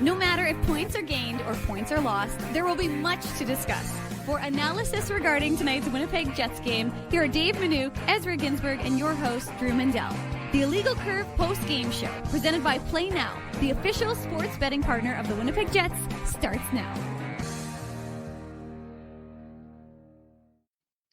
No matter if points are gained or points are lost, there will be much to discuss. For analysis regarding tonight's Winnipeg Jets game, here are Dave Manouk, Ezra Ginsburg, and your host, Drew Mandel. The Illegal Curve post-game show, presented by Play Now, the official sports betting partner of the Winnipeg Jets, starts now.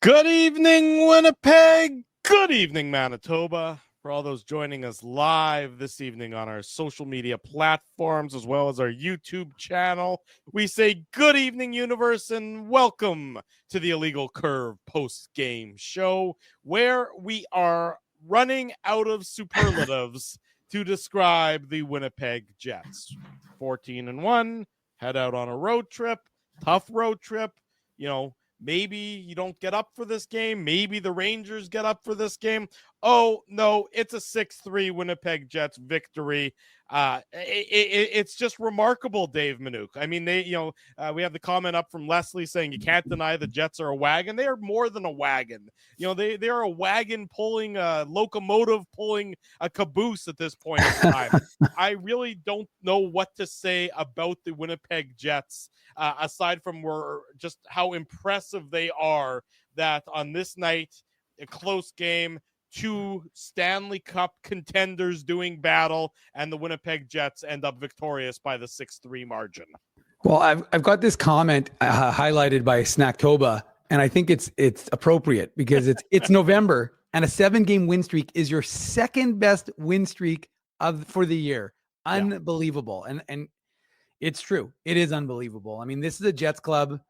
Good evening, Winnipeg. Good evening, Manitoba. For all those joining us live this evening on our social media platforms, as well as our YouTube channel, we say good evening, universe, and welcome to the Illegal Curve post-game show, where we are running out of superlatives to describe the Winnipeg Jets. 14-1, head out on a road trip, tough road trip, maybe you don't get up for this game. Maybe the Rangers get up for this game. Oh, no, it's a 6-3 Winnipeg Jets victory. It's just remarkable, Dave Manouk. I mean, we have the comment up from Leslie saying you can't deny the Jets are a wagon. They are more than a wagon. They are a wagon pulling a locomotive, pulling a caboose at this point in time. I really don't know what to say about the Winnipeg Jets, aside from just how impressive they are that on this night, a close game, two Stanley Cup contenders doing battle, and the Winnipeg Jets end up victorious by the 6-3 margin. Well, I've got this comment highlighted by Snacktoba, and I think it's appropriate because it's November, and a 7-game win streak is your second best win streak for the year. Unbelievable. Yeah. And it's true. It is unbelievable. I mean, this is a Jets club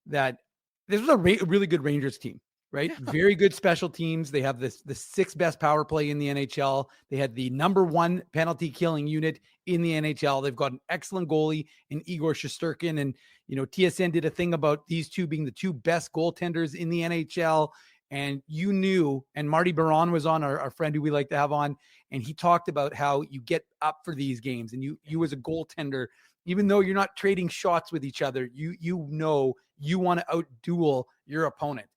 this was a really good Rangers team. Right. Yeah. Very good special teams. They have the sixth best power play in the NHL. They had the number one penalty killing unit in the NHL. They've got an excellent goalie in Igor Shesterkin. And, TSN did a thing about these two being the two best goaltenders in the NHL. And and Marty Baron was on, our friend who we like to have on, and he talked about how you get up for these games. And you as a goaltender, even though you're not trading shots with each other, you want to outduel your opponent.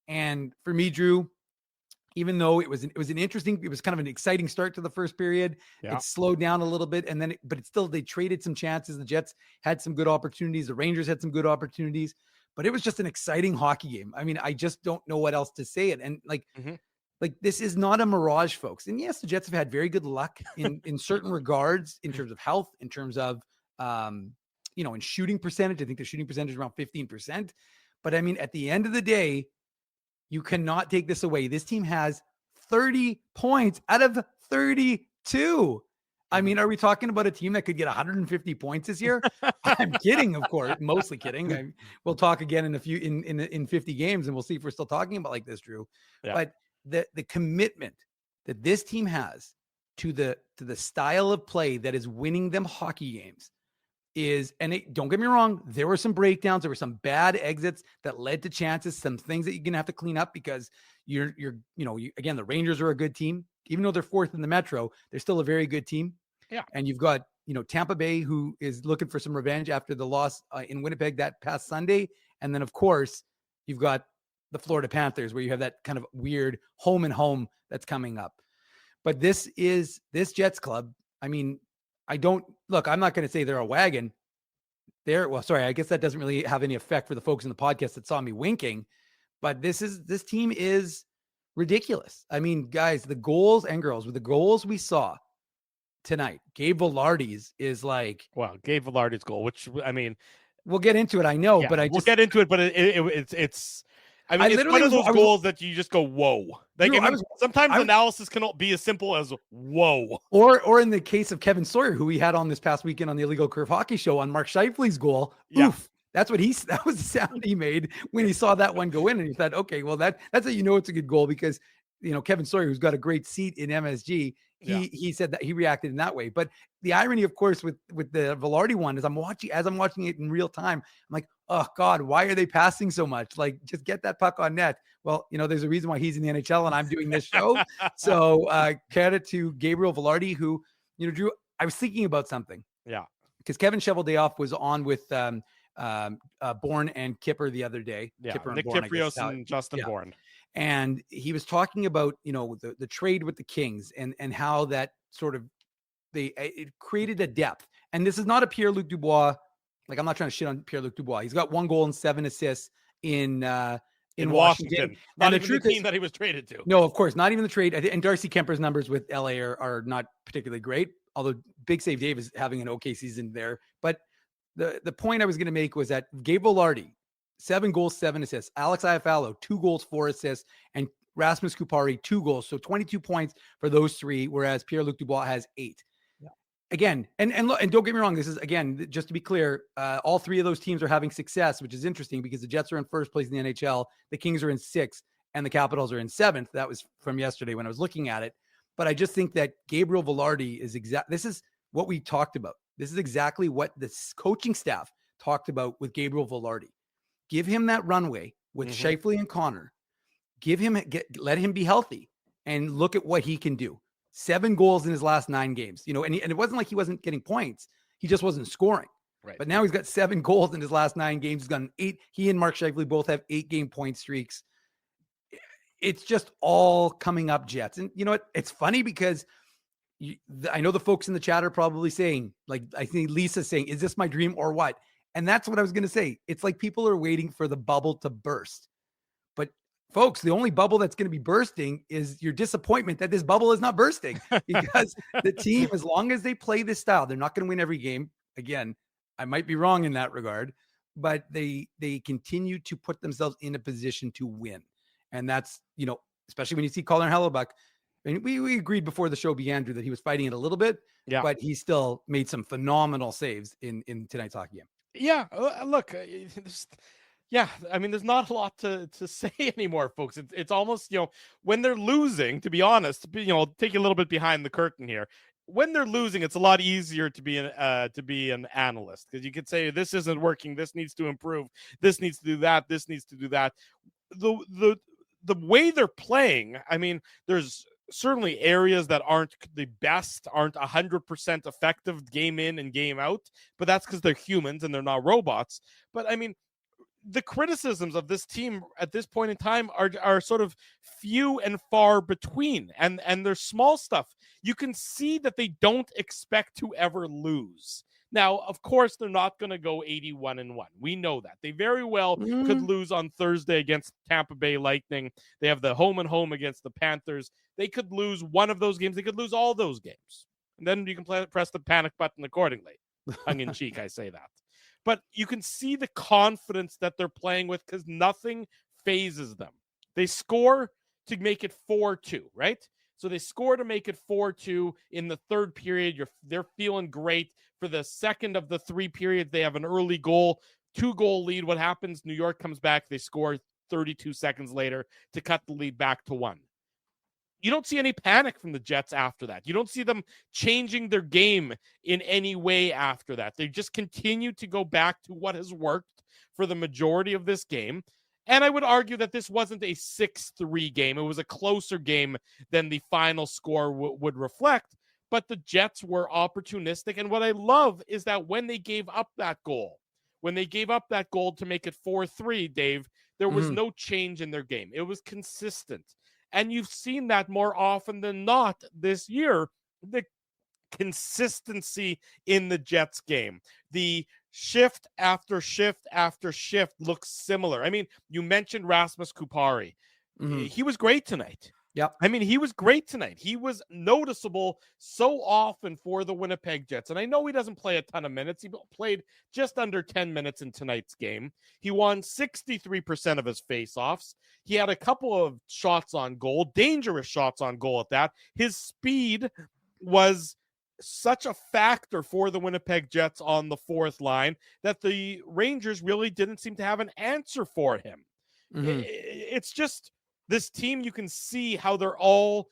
And for me, Drew, even though it was kind of an exciting start to the first period, It slowed down a little bit, but they traded some chances. The Jets had some good opportunities. The Rangers had some good opportunities, but it was just an exciting hockey game. I mean, I just don't know what else to say it. And this is not a mirage, folks. And yes, the Jets have had very good luck in certain regards, in terms of health, in terms of, in shooting percentage. I think the shooting percentage is around 15%. But I mean, at the end of the day, you cannot take this away. This team has 30 points out of 32. I mean, are we talking about a team that could get 150 points this year? I'm kidding, of course, mostly kidding. We'll talk again in 50 games, and we'll see if we're still talking about like this, Drew. Yeah. But the commitment that this team has to the style of play that is winning them hockey games don't get me wrong, there were some breakdowns, there were some bad exits that led to chances, some things that you're gonna have to clean up because again, the Rangers are a good team, even though they're fourth in the Metro, they're still a very good team. Yeah, and you've got Tampa Bay, who is looking for some revenge after the loss in Winnipeg that past Sunday, and then of course you've got the Florida Panthers, where you have that kind of weird home and home that's coming up. But this Jets club, I mean, I'm not going to say they're a wagon. I guess that doesn't really have any effect for the folks in the podcast that saw me winking, but this team is ridiculous. I mean, guys, the goals and girls with the goals we saw tonight, Gabe Vilardi's is like, well, Gabe Vilardi's goal, which, I mean, we'll get into it. I know, but we'll get into it, but it's one of those goals that you just go, whoa. Like, sometimes analysis can be as simple as whoa. Or in the case of Kevin Sawyer, who we had on this past weekend on the Illegal Curve Hockey Show, on Mark Scheifele's goal. Yeah. Oof. That was the sound he made when he saw that one go in, and he thought, okay, well, that's how it's a good goal, because Kevin Sawyer, who's got a great seat in MSG, he said that he reacted in that way. But the irony, of course, with the Vilardi one is I'm watching it in real time, I'm like, oh God, why are they passing so much? Like, just get that puck on net. Well, there's a reason why he's in the NHL and I'm doing this show. So credit to Gabriel Vilardi, who, Drew, I was thinking about something. Yeah. Because Kevin Cheveldayoff was on with Bourne and Kipper the other day. Yeah, Kipper Nick Kiprios and Justin Bourne. And he was talking about, the trade with the Kings and how that sort of it created a depth. And this is not a Pierre-Luc Dubois. Like, I'm not trying to shit on Pierre-Luc Dubois. He's got 1 goal and 7 assists in Washington. Not And even the team that he was traded to. No, of course, not even the trade. And Darcy Kemper's numbers with LA are not particularly great, although Big Save Dave is having an okay season there. But the point I was going to make was that Gabe Vilardi, 7 goals, 7 assists. Alex Iafallo, 2 goals, 4 assists. And Rasmus Kupari, 2 goals. So 22 points for those 3, whereas Pierre-Luc Dubois has 8. Yeah. Again, and don't get me wrong, this is, again, just to be clear, all 3 of those teams are having success, which is interesting because the Jets are in first place in the NHL, the Kings are in 6th, and the Capitals are in 7th. That was from yesterday when I was looking at it. But I just think that Gabriel Vilardi is this is what we talked about. This is exactly what the coaching staff talked about with Gabriel Vilardi. Give him that runway with Scheifele and Connor. Let him be healthy and look at what he can do. 7 goals in his last 9 games, and it wasn't like he wasn't getting points. He just wasn't scoring. Right. But now he's got 7 goals in his last 9 games. He's gotten 8. He and Mark Scheifele both have 8-game point streaks. It's just all coming up, Jets. And you know what? It's funny because I know the folks in the chat are probably saying, like, I think Lisa's saying, is this my dream or what? And that's what I was going to say. It's like people are waiting for the bubble to burst. But folks, the only bubble that's going to be bursting is your disappointment that this bubble is not bursting, because the team, as long as they play this style, they're not going to win every game. Again, I might be wrong in that regard, but they continue to put themselves in a position to win. And that's, especially when you see Colin Hellebuck. I mean, we agreed before the show began, Drew, that he was fighting it a little bit, but he still made some phenomenal saves in tonight's hockey game. Yeah, look, I mean, there's not a lot to say anymore, folks. It's almost, when they're losing, to be honest, take you a little bit behind the curtain here. When they're losing, it's a lot easier to be an analyst, because you could say, this isn't working, this needs to improve, this needs to do that, this needs to do that. The way they're playing, I mean, there's certainly areas that aren't the best, aren't 100% effective game in and game out, but that's because they're humans and they're not robots. But I mean, the criticisms of this team at this point in time are sort of few and far between, and there's small stuff. You can see that they don't expect to ever lose. Now, of course, they're not going to go 81-1. We know that. They very well could lose on Thursday against Tampa Bay Lightning. They have the home and home against the Panthers. They could lose one of those games. They could lose all those games. And then you can press the panic button accordingly. Tongue in cheek, I say that. But you can see the confidence that they're playing with, because nothing phases them. They score to make it 4-2, right? So they score to make it 4-2 in the third period. They're feeling great. For the second of the 3 periods, they have an early goal, 2-goal lead. What happens? New York comes back. They score 32 seconds later to cut the lead back to 1. You don't see any panic from the Jets after that. You don't see them changing their game in any way after that. They just continue to go back to what has worked for the majority of this game. And I would argue that this wasn't a 6-3 game. It was a closer game than the final score would reflect. But the Jets were opportunistic. And what I love is that when they gave up that goal to make it 4-3, Dave, there was no change in their game. It was consistent. And you've seen that more often than not this year, the consistency in the Jets game. The shift after shift after shift looks similar. I mean, you mentioned Rasmus Kupari. He was great tonight. Yeah. I mean, he was great tonight. He was noticeable so often for the Winnipeg Jets. And I know he doesn't play a ton of minutes. He played just under 10 minutes in tonight's game. He won 63% of his faceoffs. He had a couple of shots on goal, dangerous shots on goal at that. His speed was such a factor for the Winnipeg Jets on the fourth line that the Rangers really didn't seem to have an answer for him. It's just... this team, you can see how they're all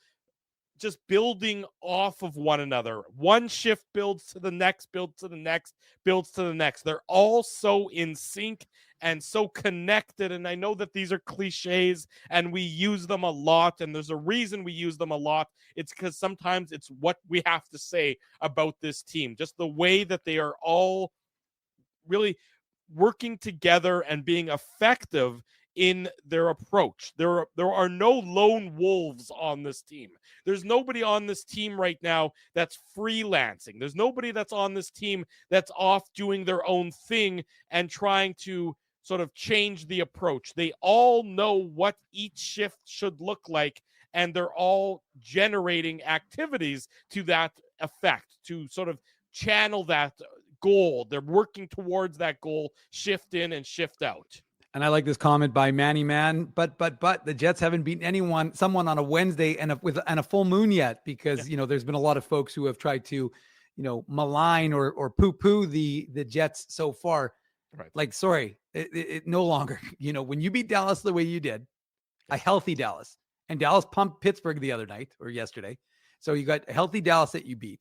just building off of one another. One shift builds to the next, builds to the next, builds to the next. They're all so in sync and so connected. And I know that these are cliches and we use them a lot. And there's a reason we use them a lot. It's because sometimes it's what we have to say about this team. Just the way that they are all really working together and being effective in their approach. There are no lone wolves on this team. There's nobody on this team right now that's freelancing. There's nobody that's on this team that's off doing their own thing and trying to sort of change the approach. They all know what each shift should look like, and they're all generating activities to that effect to sort of channel that goal. They're working towards that goal, shift in and shift out. And I like this comment by Manny Man, but the Jets haven't beaten someone on a Wednesday and a full moon yet, because there's been a lot of folks who have tried to, malign or poo-poo the Jets so far. Right. Like, sorry, it no longer. When you beat Dallas the way you did, a healthy Dallas, and Dallas pumped Pittsburgh the other night or yesterday, so you got a healthy Dallas that you beat.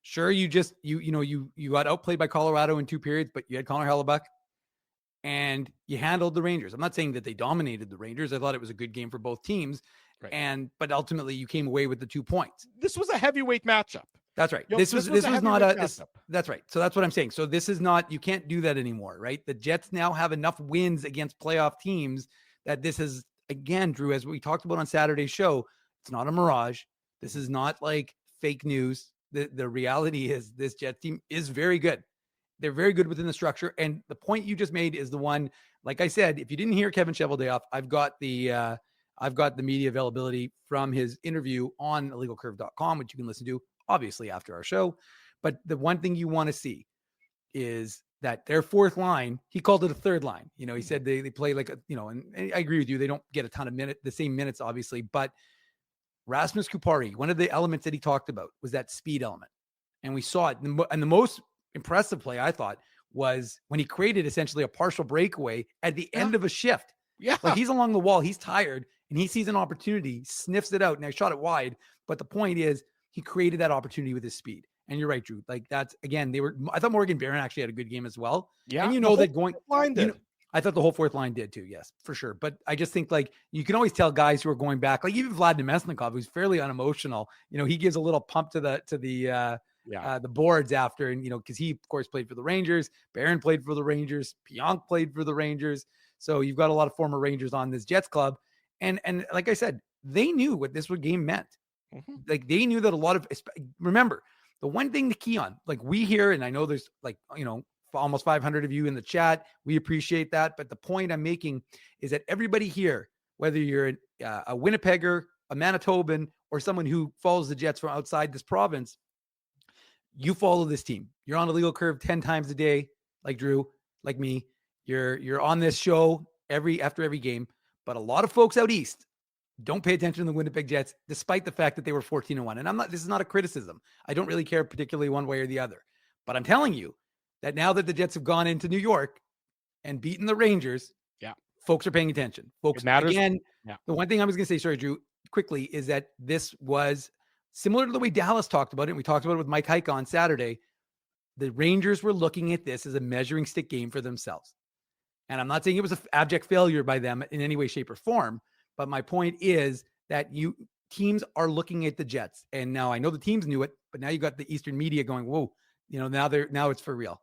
Sure, you got outplayed by Colorado in 2 periods, but you had Connor Hellebuck. And you handled the Rangers. I'm not saying that they dominated the Rangers. I thought it was a good game for both teams. Right. But ultimately you came away with the 2 points. This was a heavyweight matchup. That's right. This was not that's right. So that's what I'm saying. So this is not, you can't do that anymore, right? The Jets now have enough wins against playoff teams that this is, again, Drew, as we talked about on Saturday's show, it's not a mirage. This is not like fake news. The reality is this Jets team is very good. They're very good within the structure. And the point you just made is the one, like I said, if you didn't hear Kevin Cheveldayoff, I've got the media availability from his interview on illegalcurve.com, which you can listen to obviously after our show. But the one thing you want to see is that their fourth line, he called it a third line. He said they play like and I agree with you. They don't get a ton of the same minutes, obviously, but Rasmus Kupari, one of the elements that he talked about was that speed element. And we saw it. And the most impressive play, I thought, was when he created essentially a partial breakaway at the end of a shift. Yeah. Like, he's along the wall, he's tired, and he sees an opportunity, sniffs it out, and I shot it wide. But the point is, he created that opportunity with his speed. And you're right, Drew. Like, that's, again, I thought Morgan Barron actually had a good game as well. Yeah. And I thought the whole fourth line did too. Yes, for sure. But I just think, like, you can always tell guys who are going back, like even Vlad Nemesnikov, who's fairly unemotional, he gives a little pump to the boards after, and because he of course played for the Rangers. Barron played for the Rangers. Pionk played for the Rangers. So you've got a lot of former Rangers on this Jets club, and like I said, they knew what this game meant. Mm-hmm. Like, they knew that a lot of, remember, the one thing to key on, like we hear, and I know there's almost 500 of you in the chat. We appreciate that, but the point I'm making is that everybody here, whether you're a Winnipegger, a Manitoban, or someone who follows the Jets from outside this province, you follow this team. You're on a legal curve 10 times a day, like Drew, like me. You're on this show after every game. But a lot of folks out east don't pay attention to the Winnipeg Jets, despite the fact that they were 14-1. And this is not a criticism. I don't really care particularly one way or the other. But I'm telling you that now that the Jets have gone into New York and beaten the Rangers, folks are paying attention. Folks, again, the one thing I was going to say, sorry, Drew, quickly, is that this was similar to the way Dallas talked about it. And we talked about it with Mike Heika on Saturday. The Rangers were looking at this as a measuring stick game for themselves. And I'm not saying it was an abject failure by them in any way, shape, or form. But my point is that teams are looking at the Jets. And now I know the teams knew it, but now you got the Eastern media going, whoa, now it's for real.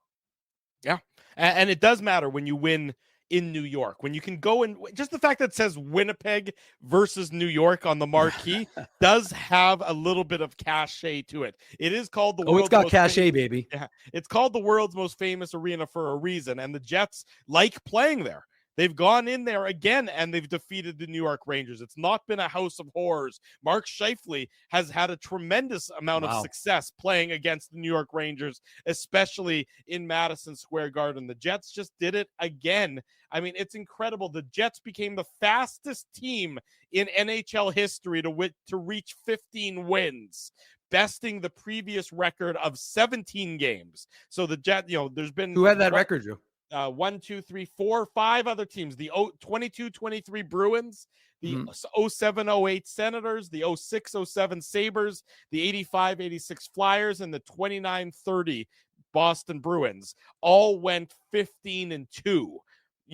Yeah. And it does matter when you win in New York, when you can go and just the fact that it says Winnipeg versus New York on the marquee does have a little bit of cachet to it. It is called the it's got cachet, baby. Yeah, it's called the world's most famous arena for a reason, and the Jets like playing there. They've gone in there again and they've defeated the New York Rangers. It's not been a house of horrors. Mark Scheifele has had a tremendous amount of success playing against the New York Rangers, especially in Madison Square Garden. The Jets just did it again. I mean, it's incredible. The Jets became the fastest team in NHL history to reach 15 wins, besting the previous record of 17 games. So the Jets, there's been... Who had that record, Joe? 1, 2, 3, 4, 5 other teams. The 22-23 Bruins, the 07-08 Senators, the 06-07 Sabres, the 85-86 Flyers, and the 29-30 Boston Bruins all went 15-2.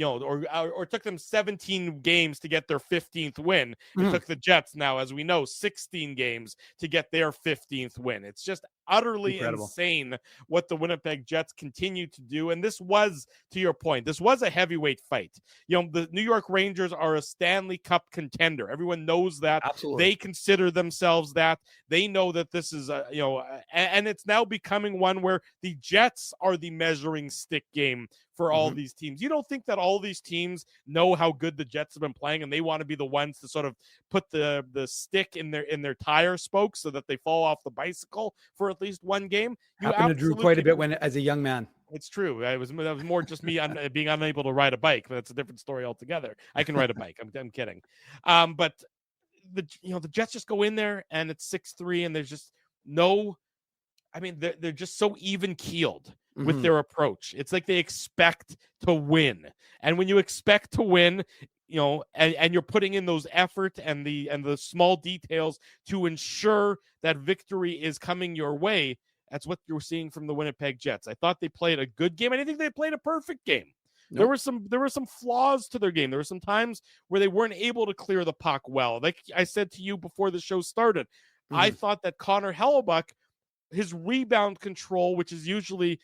Or it took them 17 games to get their 15th win. It took the Jets now, as we know, 16 games to get their 15th win. It's just utterly Incredible. insane what the Winnipeg Jets continue to do. And this was, to your point, this was a heavyweight fight. The New York Rangers are a Stanley Cup contender. Everyone knows that. Absolutely. They consider themselves that. They know that this is and it's now becoming one where the Jets are the measuring stick game for all these teams. You don't think that all these teams know how good the Jets have been playing and they want to be the ones to sort of put the stick in their tire spokes so that they fall off the bicycle for at least one game? Happened to Drew quite a bit as a young man. It's true. That was more just me being unable to ride a bike, but that's a different story altogether. I can ride a bike. I'm kidding. But the Jets just go in there and it's 6-3 and there's just no. I mean, they're just so even keeled with their approach. It's like they expect to win, and when you expect to win, and you're putting in those effort and the small details to ensure that victory is coming your way. That's what you're seeing from the Winnipeg Jets. I thought they played a good game. I didn't think they played a perfect game. Nope. There were some flaws to their game. There were some times where they weren't able to clear the puck well. Like I said to you before the show started, I thought that Connor Hellebuck, his rebound control, which is usually,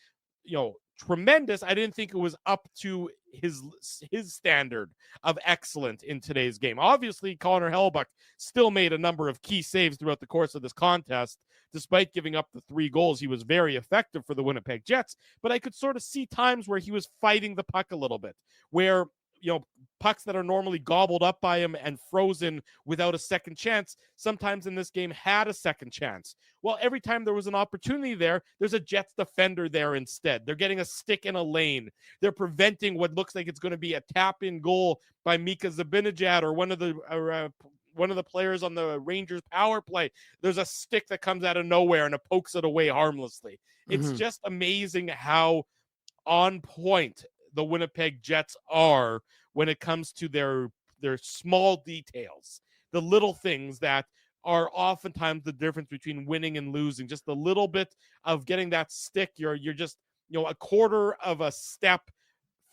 tremendous, I didn't think it was up to his standard of excellent in today's game. Obviously, Connor Hellebuck still made a number of key saves throughout the course of this contest. Despite giving up the 3 goals, he was very effective for the Winnipeg Jets. But I could sort of see times where he was fighting the puck a little bit, where pucks that are normally gobbled up by him and frozen without a second chance, sometimes in this game had a second chance. Well, every time there was an opportunity there's a Jets defender there instead. They're getting a stick in a lane. They're preventing what looks like it's going to be a tap-in goal by Mika Zibanejad or one of the players on the Rangers power play. There's a stick that comes out of nowhere and it pokes it away harmlessly. It's just amazing how on point the Winnipeg Jets are when it comes to their small details, the little things that are oftentimes the difference between winning and losing. Just a little bit of getting that stick. You're just a quarter of a step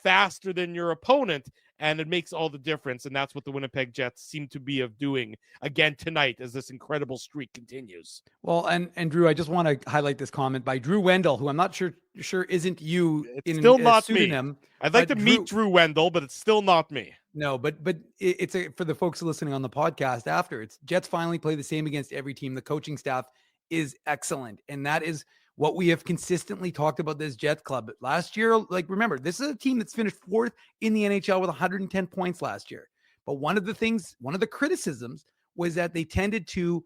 faster than your opponent, and it makes all the difference. And that's what the Winnipeg Jets seem to be doing again tonight as this incredible streak continues. Well, and Drew, I just want to highlight this comment by Drew Wendell, who I'm not sure isn't you. It's still not pseudonym. Me. I'd like to meet Drew Wendell, but it's still not me. No, but it's for the folks listening on the podcast after. It's Jets finally play the same against every team. The coaching staff is excellent, and that is what we have consistently talked about this Jets club. Last year, remember, this is a team that's finished 4th in the NHL with 110 points last year. But one of the criticisms was that they tended to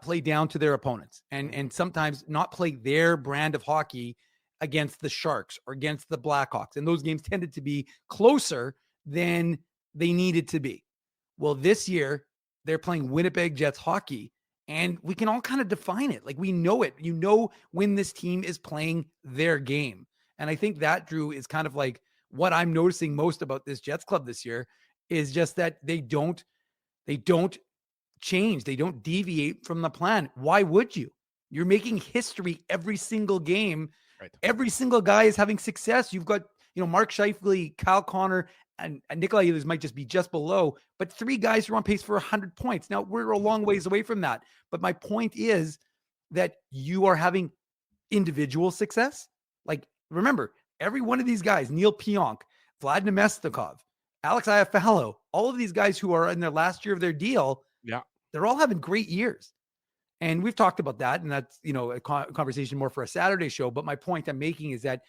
play down to their opponents and sometimes not play their brand of hockey against the Sharks or against the Blackhawks. And those games tended to be closer than they needed to be. Well, this year, they're playing Winnipeg Jets hockey. And we can all kind of define it. Like we know it. When this team is playing their game. And I think that, Drew, is kind of like what I'm noticing most about this Jets club this year is just that they don't change. They don't deviate from the plan. Why would you? You're making history every single game. Right. Every single guy is having success. You've got, Mark Scheifele, Kyle Connor, and Nikolai Ehlers might just be just below, but 3 guys who are on pace for 100 points. Now, we're a long ways away from that. But my point is that you are having individual success. Like, remember, every one of these guys, Neil Pionk, Vlad Nemestikov, Alex Iafallo, all of these guys who are in their last year of their deal, they're all having great years. And we've talked about that, and that's, a conversation more for a Saturday show. But my point I'm making is that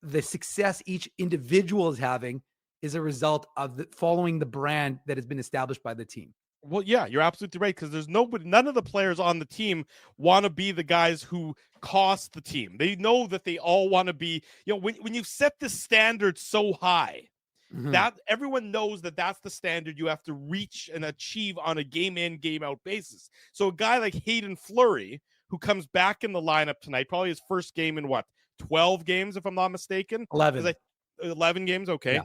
the success each individual is having is a result of following the brand that has been established by the team. Well, yeah, you're absolutely right, because there's none of the players on the team want to be the guys who cost the team. They know that they all want to be, when you set the standard so high, that everyone knows that that's the standard you have to reach and achieve on a game in, game out basis. So a guy like Hayden Fleury, who comes back in the lineup tonight, probably his first game in 12 games, if I'm not mistaken? 11. 11 games, okay. Yeah.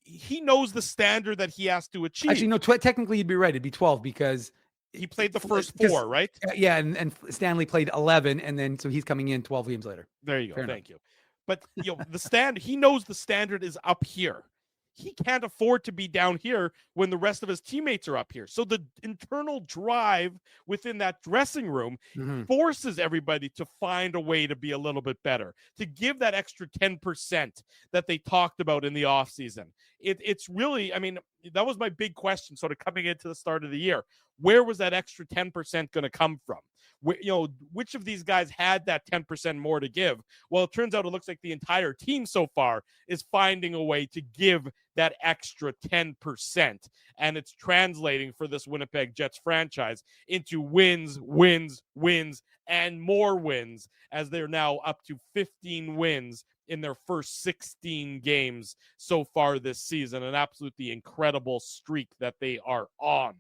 He knows the standard that he has to achieve. Actually, no, technically you'd be right. It'd be 12 because he played the first 4, right? Yeah, and Stanley played 11, and then so he's coming in 12 games later. There you go. Thank you. But the standard, he knows the standard is up here. he can't afford to be down here when the rest of his teammates are up here. So the internal drive within that dressing room forces everybody to find a way to be a little bit better, to give that extra 10% that they talked about in the offseason. It's really, I mean, that was my big question sort of coming into the start of the year. Where was that extra 10% going to come from? Which of these guys had that 10% more to give? Well, it turns out it looks like the entire team so far is finding a way to give that extra 10%. And it's translating for this Winnipeg Jets franchise into wins, and more wins, as they're now up to 15 wins in their first 16 games so far this season. An absolutely incredible streak that they are on.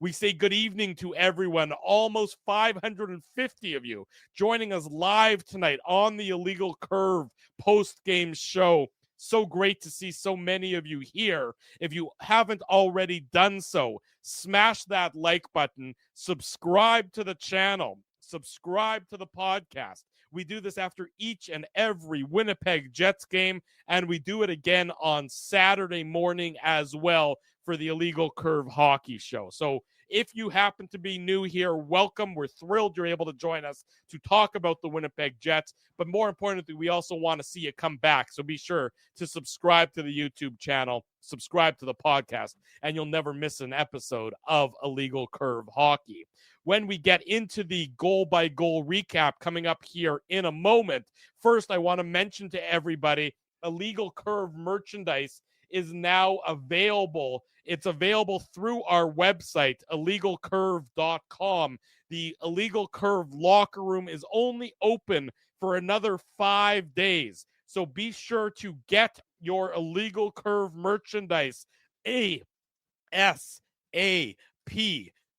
We say good evening to everyone, almost 550 of you joining us live tonight on the Illegal Curve post-game show. So great to see so many of you here. If you haven't already done so, smash that like button, subscribe to the channel, subscribe to the podcast. We do this after each and every Winnipeg Jets game, and we do it again on Saturday morning as well for the Illegal Curve Hockey Show. So if you happen to be new here, welcome. We're thrilled you're able to join us to talk about the Winnipeg Jets. But more importantly, we also want to see you come back. So be sure to subscribe to the YouTube channel, subscribe to the podcast, and you'll never miss an episode of Illegal Curve Hockey. When we get into the goal-by-goal recap coming up here in a moment, first I want to mention to everybody, Illegal Curve merchandise is now available. It's available through our website, illegalcurve.com. The Illegal Curve locker room is only open for another 5 days. So be sure to get your Illegal Curve merchandise ASAP.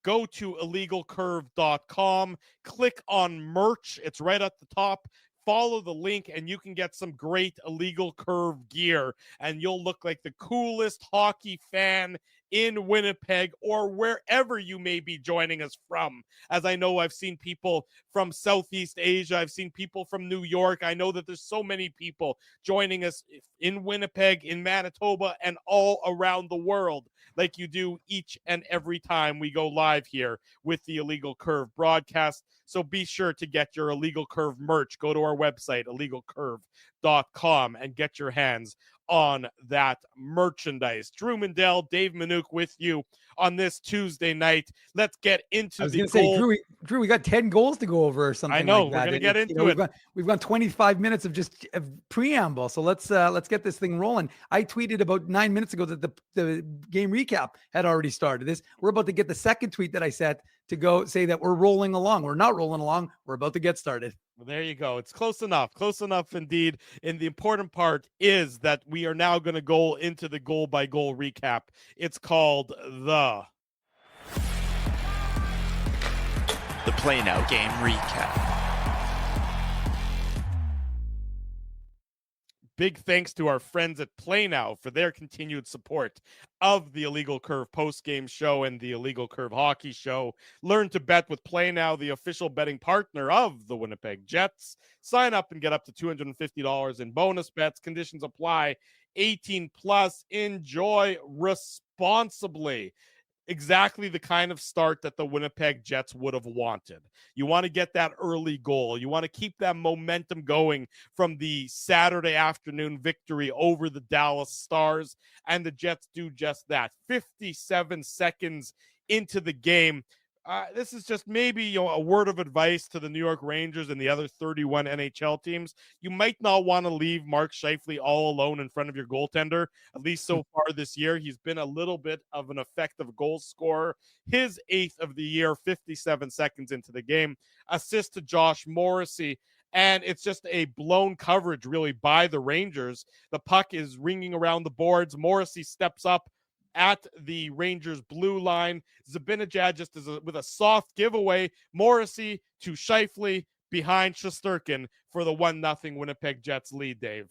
Go to illegalcurve.com, click on merch. It's right at the top. Follow the link and you can get some great Illegal Curve gear, and you'll look like the coolest hockey fan in Winnipeg or wherever you may be joining us from. As I know, I've seen people from Southeast Asia. I've seen people from New York. I know that there's so many people joining us in Winnipeg, in Manitoba, and all around the world, like you do each and every time we go live here with the Illegal Curve broadcast. So be sure to get your Illegal Curve merch. Go to our website, illegalcurve.com, and get your hands on that merchandise. Drew Mandel, Dave Manouk with you on this Tuesday night. Let's get into the goal. Drew, we got 10 goals to go over or something. I know, like that. We're going to get into it. We've got 25 minutes of just preamble. So let's get this thing rolling. I tweeted about 9 minutes ago that the game recap had already started. We're about to get the second tweet that I set to go say that we're rolling along. We're not rolling along. We're about to get started. Well, there you go. It's close enough indeed. And the important part is that we are now going to go into the goal-by-goal recap. It's called the Play Now Game Recap. Big thanks to our friends at Play Now for their continued support of the Illegal Curve post-game show and the Illegal Curve hockey show. Learn to bet with Play Now, the official betting partner of the Winnipeg Jets. Sign up and get up to $250 in bonus bets. Conditions apply. 18 plus. Enjoy responsibly. Exactly the kind of start that the Winnipeg Jets would have wanted. You want to get that early goal. You want to keep that momentum going from the Saturday afternoon victory over the Dallas Stars, and the Jets do just that. 57 seconds into the game. This is just maybe a word of advice to the New York Rangers and the other 31 NHL teams. You might not want to leave Mark Scheifele all alone in front of your goaltender. At least so far this year, he's been a little bit of an effective goal scorer. His 8th of the year, 57 seconds into the game. Assist to Josh Morrissey. And it's just a blown coverage, really, by the Rangers. The puck is ringing around the boards. Morrissey steps up at the Rangers blue line. Zibanejad just with a soft giveaway. Morrissey to Scheifele behind Shesterkin for the 1-0 Winnipeg Jets lead, Dave.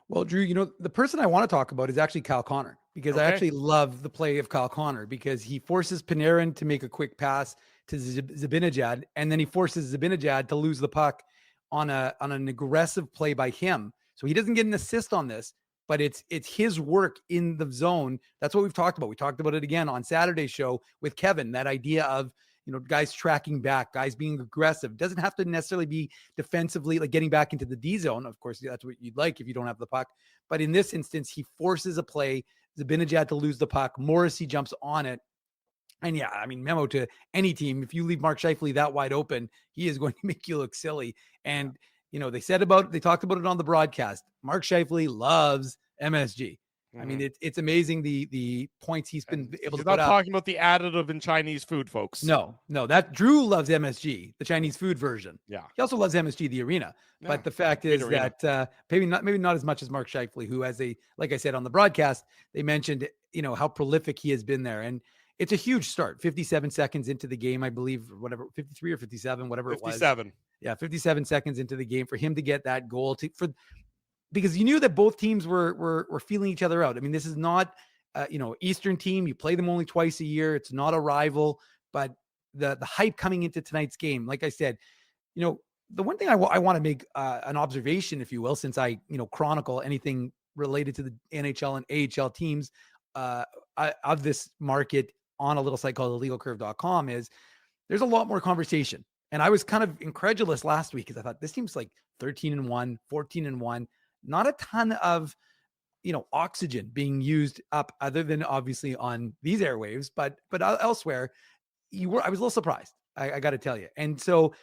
Well, Drew, the person I want to talk about is actually Kyle Connor, because I actually love the play of Kyle Connor, because he forces Panarin to make a quick pass to Zibanejad, and then he forces Zibanejad to lose the puck on an aggressive play by him. So he doesn't get an assist on this, but it's his work in the zone. That's what we've talked about. We talked about it again on Saturday's show with Kevin, that idea of, guys tracking back, guys being aggressive. Doesn't have to necessarily be defensively, like getting back into the D zone. Of course, that's what you'd like if you don't have the puck. But in this instance, he forces a play. Zibanejad to lose the puck. Morrissey jumps on it. And yeah, I mean, memo to any team. If you leave Mark Scheifele that wide open, he is going to make you look silly. And, they talked about it on the broadcast. Mark Scheifele loves MSG. I mean, it's amazing the points he's been able to put up. He's not talking about the additive in Chinese food, folks. No, that Drew loves MSG, the Chinese food version. Yeah. He also loves MSG, the arena. Yeah. But the fact is that maybe not as much as Mark Scheifele, who like I said on the broadcast, they mentioned, how prolific he has been there. And it's a huge start. 57 seconds into the game, I believe, whatever, 53 or 57, whatever 57. it was. Yeah, 57 seconds into the game for him to get that goal because you knew that both teams were feeling each other out. I mean, this is not, Eastern team. You play them only twice a year. It's not a rival, but the hype coming into tonight's game, like I said, the one thing I want to make an observation, if you will, since I, chronicle anything related to the NHL and AHL teams of this market on a little site called illegalcurve.com, is there's a lot more conversation. And I was kind of incredulous last week because I thought this team's like 13-1, 14-1, not a ton of, oxygen being used up other than obviously on these airwaves, but elsewhere I was a little surprised. I got to tell you. And so,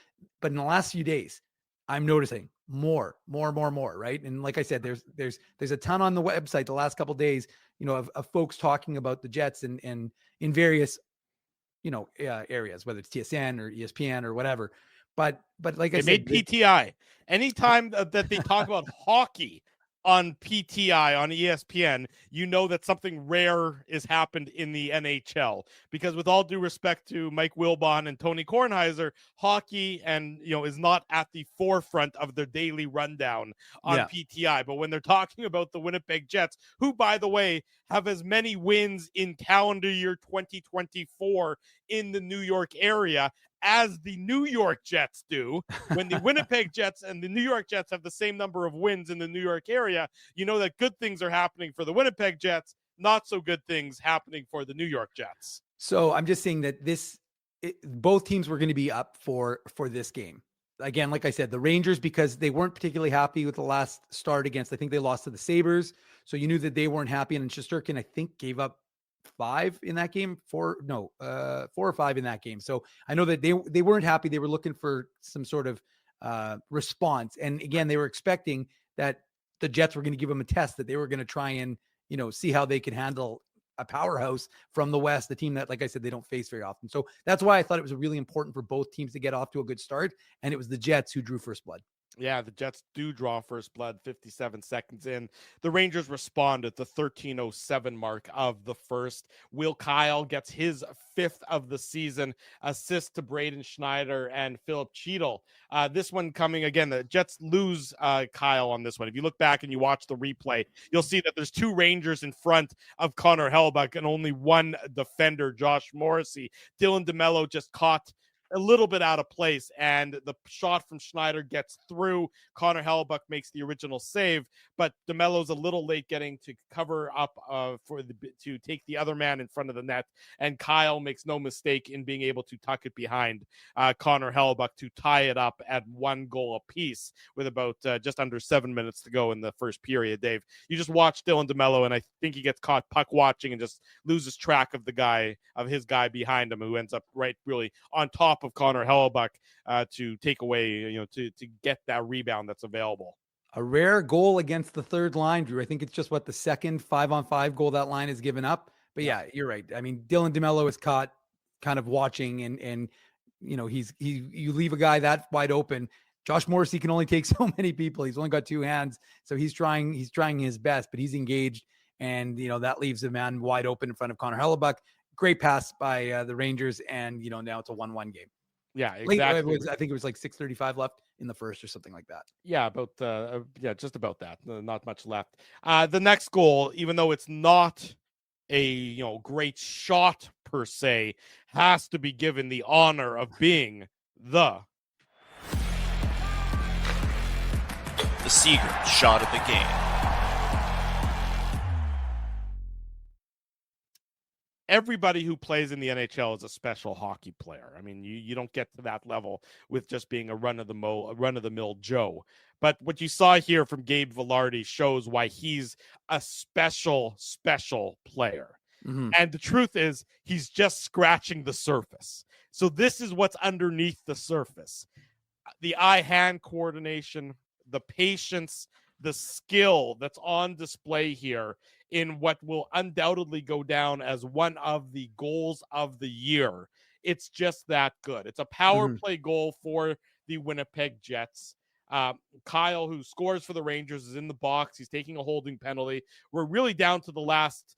but in the last few days, I'm noticing more, right? And like I said, there's a ton on the website the last couple of days, of folks talking about the Jets and in various, areas, whether it's TSN or ESPN or whatever. But like I said, made PTI. Anytime that they talk about hockey on PTI on ESPN, that something rare has happened in the NHL, because with all due respect to Mike Wilbon and Tony Kornheiser, hockey is not at the forefront of their daily rundown on PTI. But when they're talking about the Winnipeg Jets, who, by the way, have as many wins in calendar year 2024 in the New York area as the New York Jets do, when the Winnipeg Jets and the New York Jets have the same number of wins in the New York area, that good things are happening for the Winnipeg Jets, not so good things happening for the New York Jets. So I'm just saying that both teams were going to be up for this game. Again, like I said, the Rangers, because they weren't particularly happy with the last start against, I think they lost to the Sabres. So you knew that they weren't happy. And Shesterkin, I think, gave up 5 in that game, 4 or 5 in that game. So I know that they weren't happy. They were looking for some sort of response. And again, they were expecting that the Jets were going to give them a test, that they were going to try and, see how they could handle a powerhouse from the West, the team that, like I said, they don't face very often. So that's why I thought it was really important for both teams to get off to a good start. And it was the Jets who drew first blood. Yeah, the Jets do draw first blood 57 seconds in. The Rangers respond at the 13:07 mark of the first. Will Kyle gets his 5th of the season, assist to Braden Schneider and Philip Cheadle. This one coming again, the Jets lose Kyle on this one. If you look back and you watch the replay, you'll see that there's 2 Rangers in front of Connor Hellebuyck and only 1 defender, Josh Morrissey. Dylan DeMello just caught a little bit out of place, and the shot from Schneider gets through. Connor Hellebuyck makes the original save, but DeMello's a little late getting to cover up to take the other man in front of the net, and Kyle makes no mistake in being able to tuck it behind Connor Hellebuyck to tie it up at 1 goal apiece with about just under 7 minutes to go in the first period. Dave, you just watch Dylan DeMello, and I think he gets caught puck watching and just loses track of his guy behind him, who ends up really on top of Connor Hellebuyck to take away, to get that rebound that's available. A rare goal against the third line, Drew. I think it's just the second 5-on-5 goal that line has given up. But yeah, you're right. I mean, Dylan DeMello is caught kind of watching, and you leave a guy that wide open. Josh Morrissey can only take so many people. He's only got 2 hands, so he's trying his best, but he's engaged, and that leaves a man wide open in front of Connor Hellebuyck. Great pass by the Rangers, and now it's a 1-1 game. Yeah, exactly. I think it was like 6:35 left in the first or something like that. Yeah, just about that. Not much left. The next goal, even though it's not a great shot per se, has to be given the honor of being the Seager shot of the game. everybody who plays in the NHL is a special hockey player. I mean, you don't get to that level with just being a run of the mill Joe. But what you saw here from Gabe Vilardi shows why he's a special player. Mm-hmm. And the truth is, he's just scratching the surface. So this is what's underneath the surface. The eye-hand coordination, the patience, the skill that's on display here in what will undoubtedly go down as one of the goals of the year. It's just that good. It's a power play goal for the Winnipeg Jets. Kyle, who scores for the Rangers, is in the box. He's taking a holding penalty. We're really down to the last,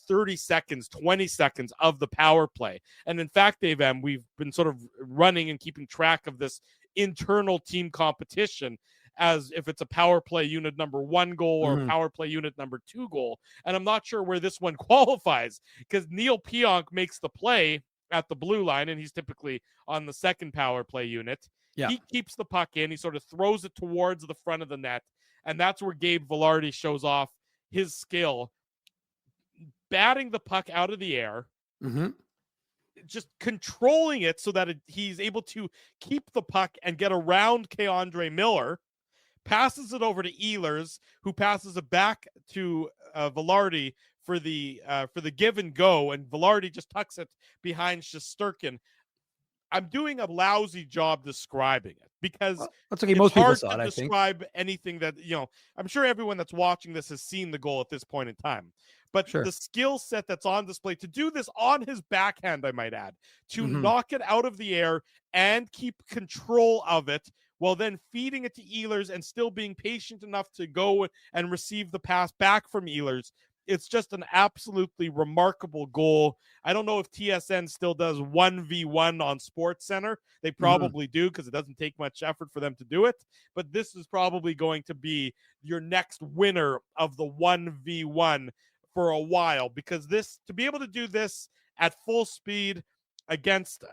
30 seconds, 20 seconds of the power play. And in fact, Dave M., we've been sort of running and keeping track of this internal team competition as if it's a power play unit number 1 goal or a power play unit number 2 goal. And I'm not sure where this one qualifies because Neil Pionk makes the play at the blue line, and he's typically on the second power play unit. Yeah. He keeps the puck in. He sort of throws it towards the front of the net, and that's where Gabe Vilardi shows off his skill, batting the puck out of the air, just controlling it so that he's able to keep the puck and get around K'Andre Miller, passes it over to Ehlers, who passes it back to Vilardi for the give and go, and Vilardi just tucks it behind Shesterkin. I'm doing a lousy job describing it because that's okay. It's most people hard saw to it, describe anything that, I'm sure everyone that's watching this has seen the goal at this point in time. But the skill set that's on display to do this on his backhand, I might add, to knock it out of the air and keep control of it while then feeding it to Ehlers and still being patient enough to go and receive the pass back from Ehlers. It's just an absolutely remarkable goal. I don't know if TSN still does 1v1 on SportsCenter. They probably do because it doesn't take much effort for them to do it. But this is probably going to be your next winner of the 1v1 for a while, because to be able to do this at full speed against,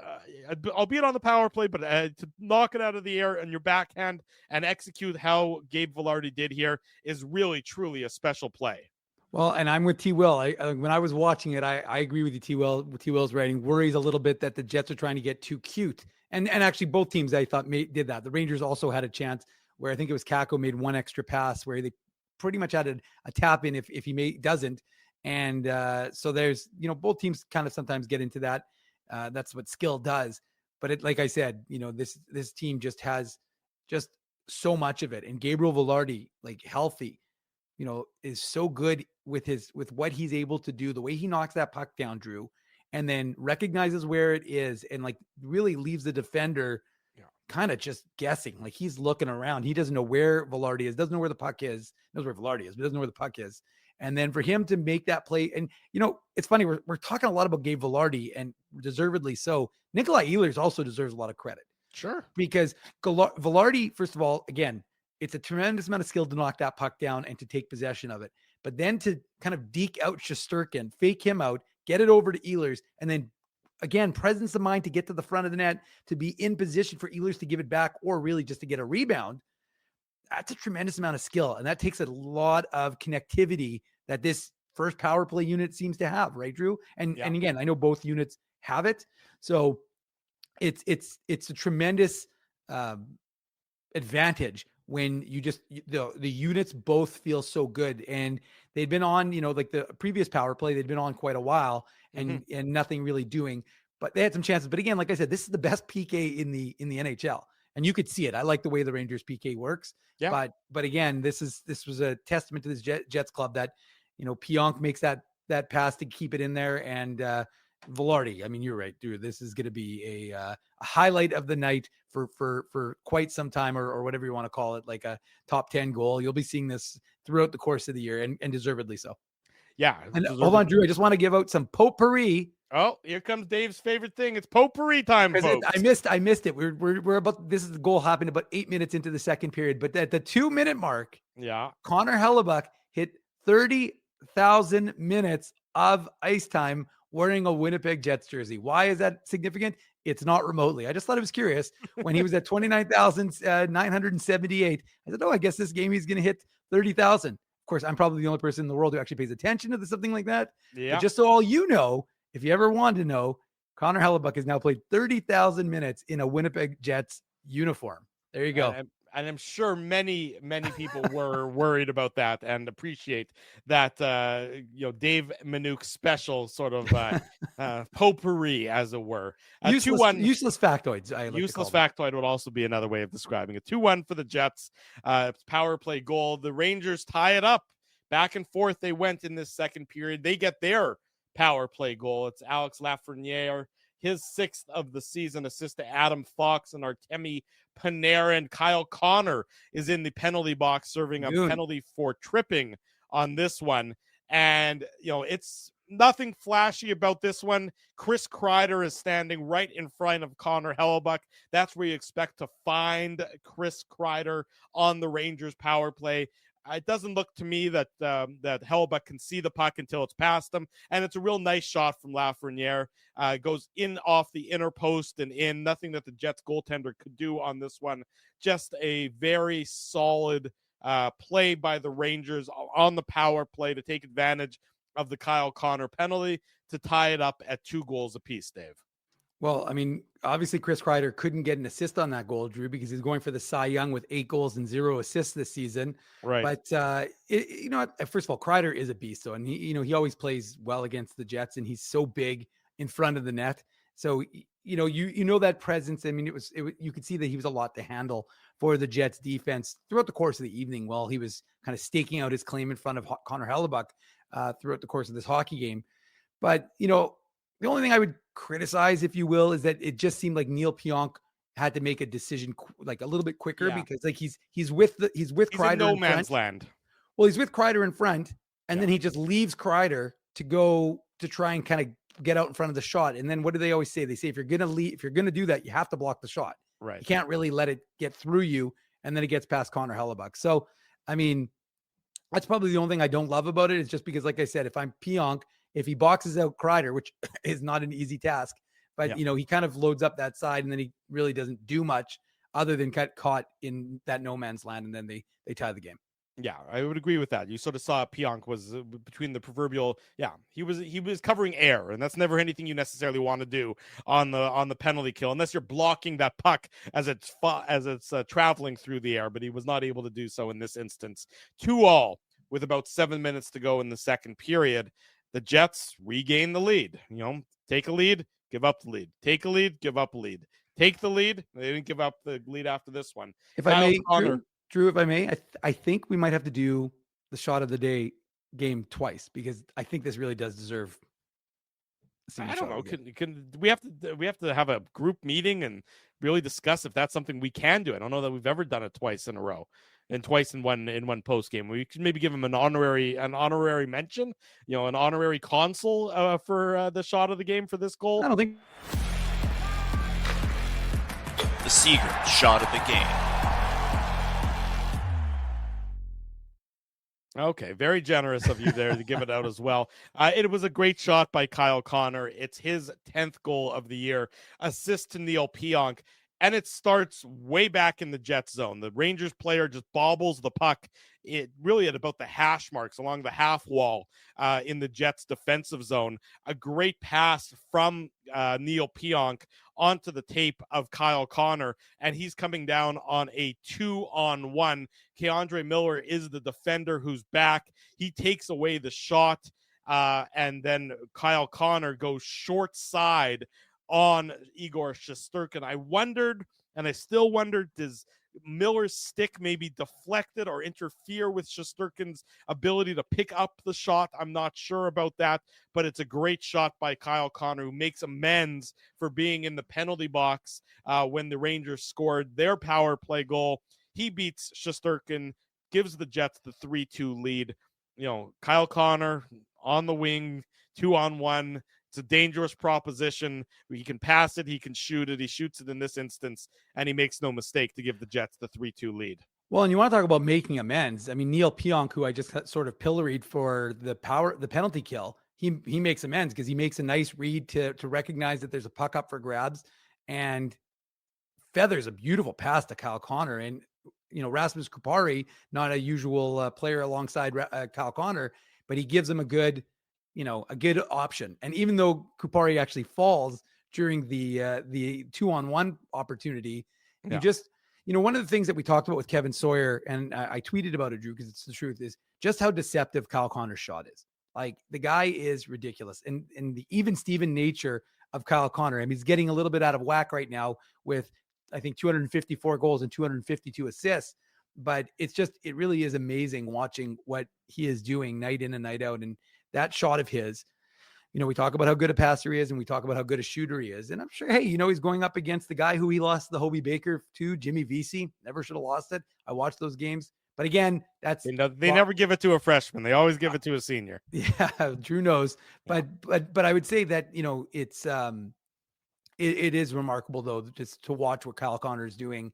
albeit on the power play, but to knock it out of the air on your backhand and execute how Gabe Vilardi did here is really, truly a special play. Well, and I'm with T. Will. When I was watching it, I agree with you, T. Will. T. Will's writing worries a little bit that the Jets are trying to get too cute. And actually both teams, I thought, did that. The Rangers also had a chance where I think it was Kakko made one extra pass where they pretty much had a tap in if he doesn't. And so there's, both teams kind of sometimes get into that. That's what skill does. But like I said, this team just has just so much of it. And Gabriel Vilardi, like healthy, is so good with what he's able to do, the way he knocks that puck down, Drew, and then recognizes where it is and like really leaves the defender kind of just guessing. Like he's looking around. He doesn't know where Vilardi is, doesn't know where the puck is, knows where Vilardi is, but doesn't know where the puck is. And then for him to make that play, and it's funny, we're talking a lot about Gabe Vilardi, and deservedly so. Nikolai Ehlers also deserves a lot of credit. Sure. Because Vilardi, first of all, again, it's a tremendous amount of skill to knock that puck down and to take possession of it. But then to kind of deke out Shesterkin, fake him out, get it over to Ehlers, and then, again, presence of mind to get to the front of the net, to be in position for Ehlers to give it back or really just to get a rebound. That's a tremendous amount of skill. And that takes a lot of connectivity that this first power play unit seems to have, right, Drew? And again, I know both units have it. So it's a tremendous advantage when the units both feel so good. And they'd been on, like the previous power play, they'd been on quite a while and nothing really doing, but they had some chances. But again, like I said, this is the best PK in the NHL. And you could see it. I like the way the Rangers PK works. Yeah. But again, this was a testament to this Jets club that, Pionk makes that pass to keep it in there. And Vilardi, I mean, you're right, dude. This is going to be a highlight of the night for quite some time, or whatever you want to call it, like a top 10 goal. You'll be seeing this throughout the course of the year, and deservedly so. Yeah. And hold on, Drew. I just want to give out some potpourri. Oh, here comes Dave's favorite thing. It's potpourri time, folks. I missed it. We're about, this is the goal happened about 8 minutes into the second period, but at the 2-minute mark, Connor Hellebuck hit 30,000 minutes of ice time wearing a Winnipeg Jets jersey. Why is that significant? It's not remotely. I just thought it was curious. When he was at 29,978, I said, I guess this game he's going to hit 30,000. Of course, I'm probably the only person in the world who actually pays attention to something like that. Yeah. But just so all you know, if you ever want to know, Connor Hellebuck has now played 30,000 minutes in a Winnipeg Jets uniform. There you go. And I'm sure many people were worried about that and appreciate that, Dave Manouk's special sort of potpourri, as it were. Useless factoids. Useless factoid would also be another way of describing it. 2-1 for the Jets. Power play goal. The Rangers tie it up. Back and forth they went in this second period. They get their power play goal. It's Alex Lafreniere, his 6th of the season, assist to Adam Fox and Artemi Panarin. Kyle Connor is in the penalty box serving a penalty for tripping on this one. And, it's nothing flashy about this one. Chris Kreider is standing right in front of Connor Hellebuck. That's where you expect to find Chris Kreider on the Rangers power play. It doesn't look to me that Hellebuck can see the puck until it's past him. And it's a real nice shot from Lafreniere. Goes in off the inner post and in. Nothing that the Jets goaltender could do on this one. Just a very solid play by the Rangers on the power play to take advantage of the Kyle Connor penalty to tie it up at 2 goals apiece, Dave. Well, I mean, obviously Chris Kreider couldn't get an assist on that goal, Drew, because he's going for the Cy Young with 8 goals and 0 assists this season. Right. But first of all, Kreider is a beast, though, and he always plays well against the Jets, and he's so big in front of the net. So that presence. I mean, you could see that he was a lot to handle for the Jets defense throughout the course of the evening while he was kind of staking out his claim in front of Connor Hellebuck throughout the course of this hockey game. But the only thing I would criticize, if you will, is that it just seemed like Neil Pionk had to make a decision like a little bit quicker because like he's with Kreider in no in man's front. land. Well, he's with Kreider in front, and then he just leaves Kreider to go to try and kind of get out in front of the shot. And then what do they always say? They say if you're gonna do that, you have to block the shot. Right. You can't really let it get through you, and then it gets past Connor Hellebuck. So, I mean, that's probably the only thing I don't love about it. Is just because, like I said, if I'm Pionk, if he boxes out Kreider, which is not an easy task, but he kind of loads up that side, and then he really doesn't do much other than get caught in that no man's land, and then they tie the game. Yeah, I would agree with that. You sort of saw Pionk was between the proverbial. Yeah, he was covering air, and that's never anything you necessarily want to do on the penalty kill, unless you're blocking that puck as it's traveling through the air. But he was not able to do so in this instance. 2-2 with about 7 minutes to go in the second period. The Jets regain the lead. Take a lead, give up the lead. Take a lead, give up a lead. Take the lead. They didn't give up the lead after this one. If I may, Drew, if I may, I think we might have to do the shot of the day game twice because I think this really does deserve. I don't know. Can we have to have a group meeting and really discuss if that's something we can do? I don't know that we've ever done it twice in a row and twice in one post game. We could maybe give him an honorary mention, an honorary console for the shot of the game for this goal. I don't think the Seager shot of the game. Okay, very generous of you there to give it out as well. It was a great shot by Kyle Connor. It's his 10th goal of the year. Assist to Neil Pionk. And it starts way back in the Jets zone. The Rangers player just bobbles the puck really at about the hash marks along the half wall in the Jets defensive zone. A great pass from Neil Pionk onto the tape of Kyle Connor, and he's coming down on a 2-on-1. Keandre Miller is the defender who's back. He takes away the shot, and then Kyle Connor goes short side on Igor Shesterkin. I wondered, and I still wonder, does Miller's stick maybe deflected or interfere with Shesterkin's ability to pick up the shot? I'm not sure about that, but it's a great shot by Kyle Connor, who makes amends for being in the penalty box when the Rangers scored their power play goal. He beats Shesterkin, gives the Jets the 3-2 lead. Kyle Connor on the wing, 2-on-1. It's a dangerous proposition. He can pass it. He can shoot it. He shoots it in this instance, and he makes no mistake to give the Jets the 3-2 lead. Well, and you want to talk about making amends. I mean, Neil Pionk, who I just sort of pilloried for the penalty kill, he makes amends because he makes a nice read to recognize that there's a puck up for grabs and feathers a beautiful pass to Kyle Connor. And Rasmus Kupari, not a usual player alongside Kyle Connor, but he gives him a good option. And even though Kupari actually falls during the 2-on-1 opportunity, you just, one of the things that we talked about with Kevin Sawyer, and I tweeted about it, Drew, because it's the truth, is just how deceptive Kyle Connor's shot is. Like, the guy is ridiculous. And the even Steven nature of Kyle Connor, I mean, he's getting a little bit out of whack right now with, I think, 254 goals and 252 assists. But it really is amazing watching what he is doing night in and night out. And that shot of his, we talk about how good a passer he is, and we talk about how good a shooter he is. And I'm sure, hey, he's going up against the guy who he lost the Hobie Baker to, Jimmy Vesey. Never should have lost it. I watched those games. But again, that's they never give it to a freshman. They always give it to a senior. Yeah, Drew knows. But I would say that it's it is remarkable though, just to watch what Kyle Connor is doing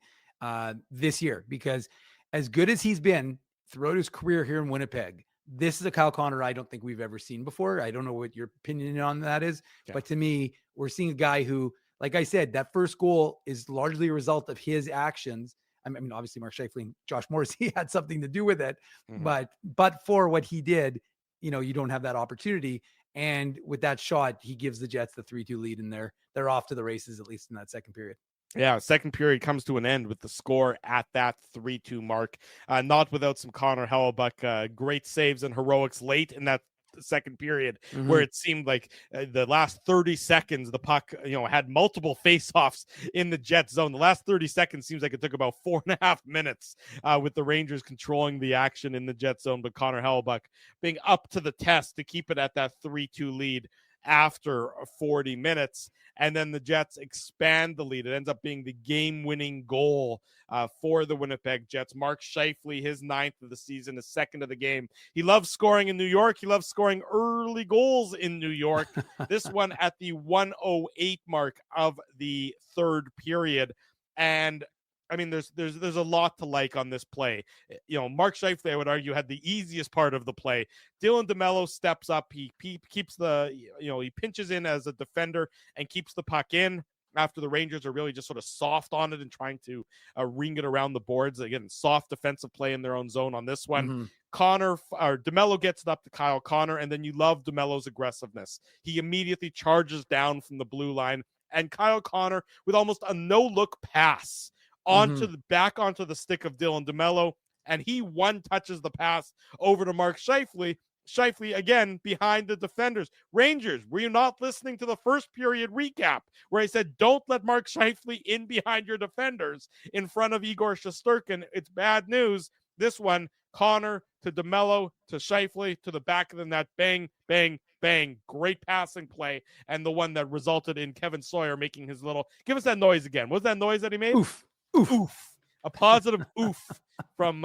this year, because as good as he's been throughout his career here in Winnipeg, this is a Kyle Connor I don't think we've ever seen before. I don't know what your opinion on that is, but to me, we're seeing a guy who, like I said, that first goal is largely a result of his actions. I mean, obviously Mark Scheifele and Josh Morrissey had something to do with it, but for what he did, you don't have that opportunity. And with that shot, he gives the Jets the 3-2 lead, and they're off to the races, at least in that second period. Yeah, second period comes to an end with the score at that 3-2 mark. Not without some Connor Hellebuyck great saves and heroics late in that second period, where it seemed like the last 30 seconds the puck had multiple face-offs in the Jet zone. The last 30 seconds seems like it took about 4.5 minutes with the Rangers controlling the action in the Jet zone, but Connor Hellebuyck being up to the test to keep it at that 3-2 lead after 40 minutes. And then the Jets expand the lead. It ends up being the game-winning goal for the Winnipeg Jets. Mark Scheifele, his 9th of the season, his 2nd of the game. He loves scoring in New York. He loves scoring early goals in New York. This one at the 1:08 mark of the third period. And I mean, there's a lot to like on this play. Mark Scheifele, I would argue, had the easiest part of the play. Dylan DeMello steps up. He keeps he pinches in as a defender and keeps the puck in after the Rangers are really just sort of soft on it and trying to ring it around the boards. Again, soft defensive play in their own zone on this one. DeMello gets it up to Kyle Connor, and then you love DeMello's aggressiveness. He immediately charges down from the blue line, and Kyle Connor, with almost a no-look pass, onto the stick of Dylan DeMello, and he one-touches the pass over to Mark Scheifele. Scheifele, again, behind the defenders. Rangers, were you not listening to the first period recap where I said, don't let Mark Scheifele in behind your defenders in front of Igor Shesterkin? It's bad news. This one, Connor to DeMello to Scheifele to the back of the net. Bang, bang, bang. Great passing play, and the one that resulted in Kevin Sawyer making his little... Give us that noise again. What was that noise that he made? Oof. Oof. Oof. A positive oof from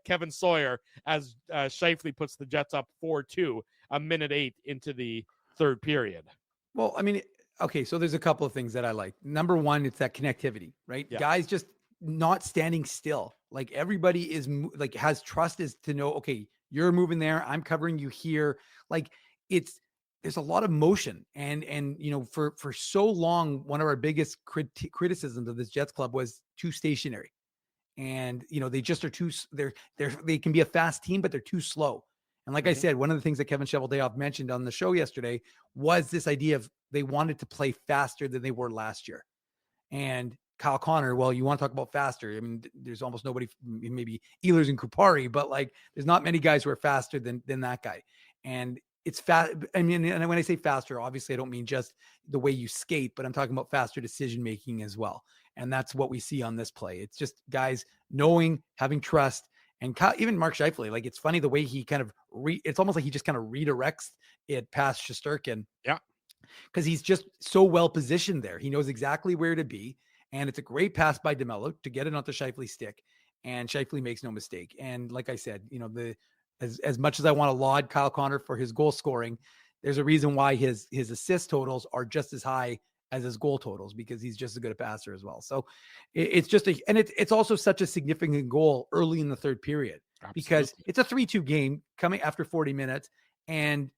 Kevin Sawyer as Scheifele puts the Jets up 4-2, a minute 8 into the third period. Well, I mean, okay, so there's a couple of things that I like. Number one, it's that connectivity, right? Yeah. Guys just not standing still. Like, everybody is has trust is to know, okay, you're moving there, I'm covering you here. Like, there's a lot of motion, and for so long, one of our biggest criticisms of this Jets club was too stationary, and they just are too. They can be a fast team, but they're too slow. And like I said, one of the things that Kevin Cheveldayoff mentioned on the show yesterday was this idea of they wanted to play faster than they were last year. And Kyle Connor, well, you want to talk about faster? I mean, there's almost nobody, maybe Ehlers and Kupari, but there's not many guys who are faster than that guy. And it's fast. I mean, and when I say faster, obviously I don't mean just the way you skate, but I'm talking about faster decision-making as well. And that's what we see on this play. It's just guys knowing, having trust, and even Mark Scheifele, it's funny the way he kind of it's almost like he just kind of redirects it past Shesterkin. Yeah. Because he's just so well positioned there. He knows exactly where to be. And it's a great pass by DeMello to get it onto Scheifele's stick. And Scheifele makes no mistake. And like I said, as much as I want to laud Kyle Connor for his goal scoring, there's a reason why his assist totals are just as high as his goal totals, because he's just as good a passer as well. So it's also such a significant goal early in the third period. Absolutely. Because it's a 3-2 game coming after 40 minutes, and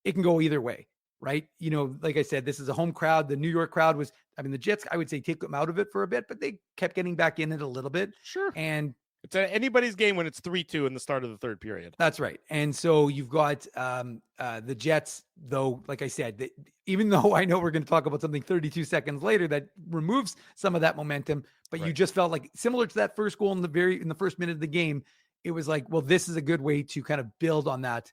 it can go either way, right? Like I said, this is a home crowd. The New York crowd I mean, the Jets, I would say, take them out of it for a bit, but they kept getting back in it a little bit. Sure. And it's anybody's game when it's 3-2 in the start of the third period. That's right. And so you've got the Jets, though, like I said, even though I know we're going to talk about something 32 seconds later that removes some of that momentum, but you just felt like similar to that first goal in the first minute of the game, it was like, well, this is a good way to kind of build on that.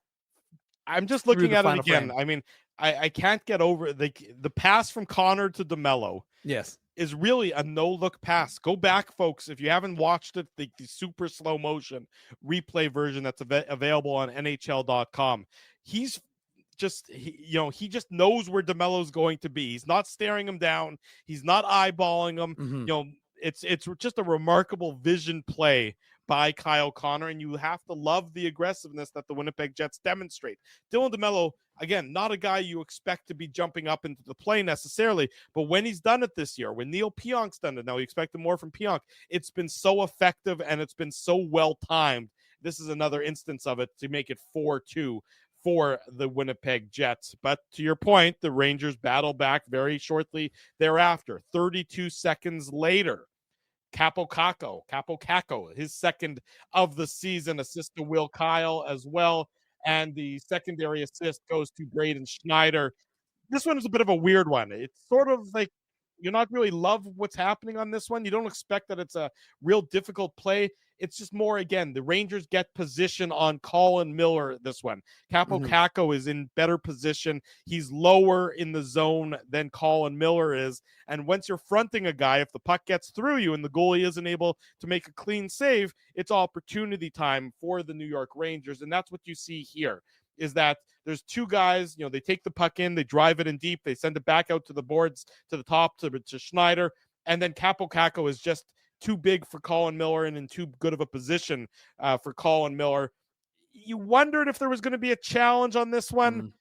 I'm just looking at it again. Frame. I mean, I can't get over the pass from Connor to DeMello. Yes. Is really a no-look pass. Go back, folks. If you haven't watched it, the super slow motion replay version that's available on NHL.com. He's just, he just knows where DeMello's going to be. He's not staring him down. He's not eyeballing him. Mm-hmm. It's just a remarkable vision play by Kyle Connor, and you have to love the aggressiveness that the Winnipeg Jets demonstrate. Dylan DeMello, again, not a guy you expect to be jumping up into the play necessarily, but when he's done it this year, when Neil Pionk's done it, now we expect more from Pionk, it's been so effective and it's been so well-timed. This is another instance of it to make it 4-2 for the Winnipeg Jets. But to your point, the Rangers battle back very shortly thereafter. 32 seconds later, Capo Caco, his second of the season, assist to Will Kyle as well. And the secondary assist goes to Braden Schneider. This one is a bit of a weird one. It's sort of like you're not really love what's happening on this one. You don't expect that it's a real difficult play. It's just more, again, the Rangers get position on Colin Miller this one. Capo Caco is in better position. He's lower in the zone than Colin Miller is. And once you're fronting a guy, if the puck gets through you and the goalie isn't able to make a clean save, it's opportunity time for the New York Rangers. And that's what you see here, is that there's two guys, they take the puck in, they drive it in deep, they send it back out to the boards, to the top, to Schneider. And then Capo Caco is just too big for Colin Miller and in too good of a position for Colin Miller. You wondered if there was going to be a challenge on this one.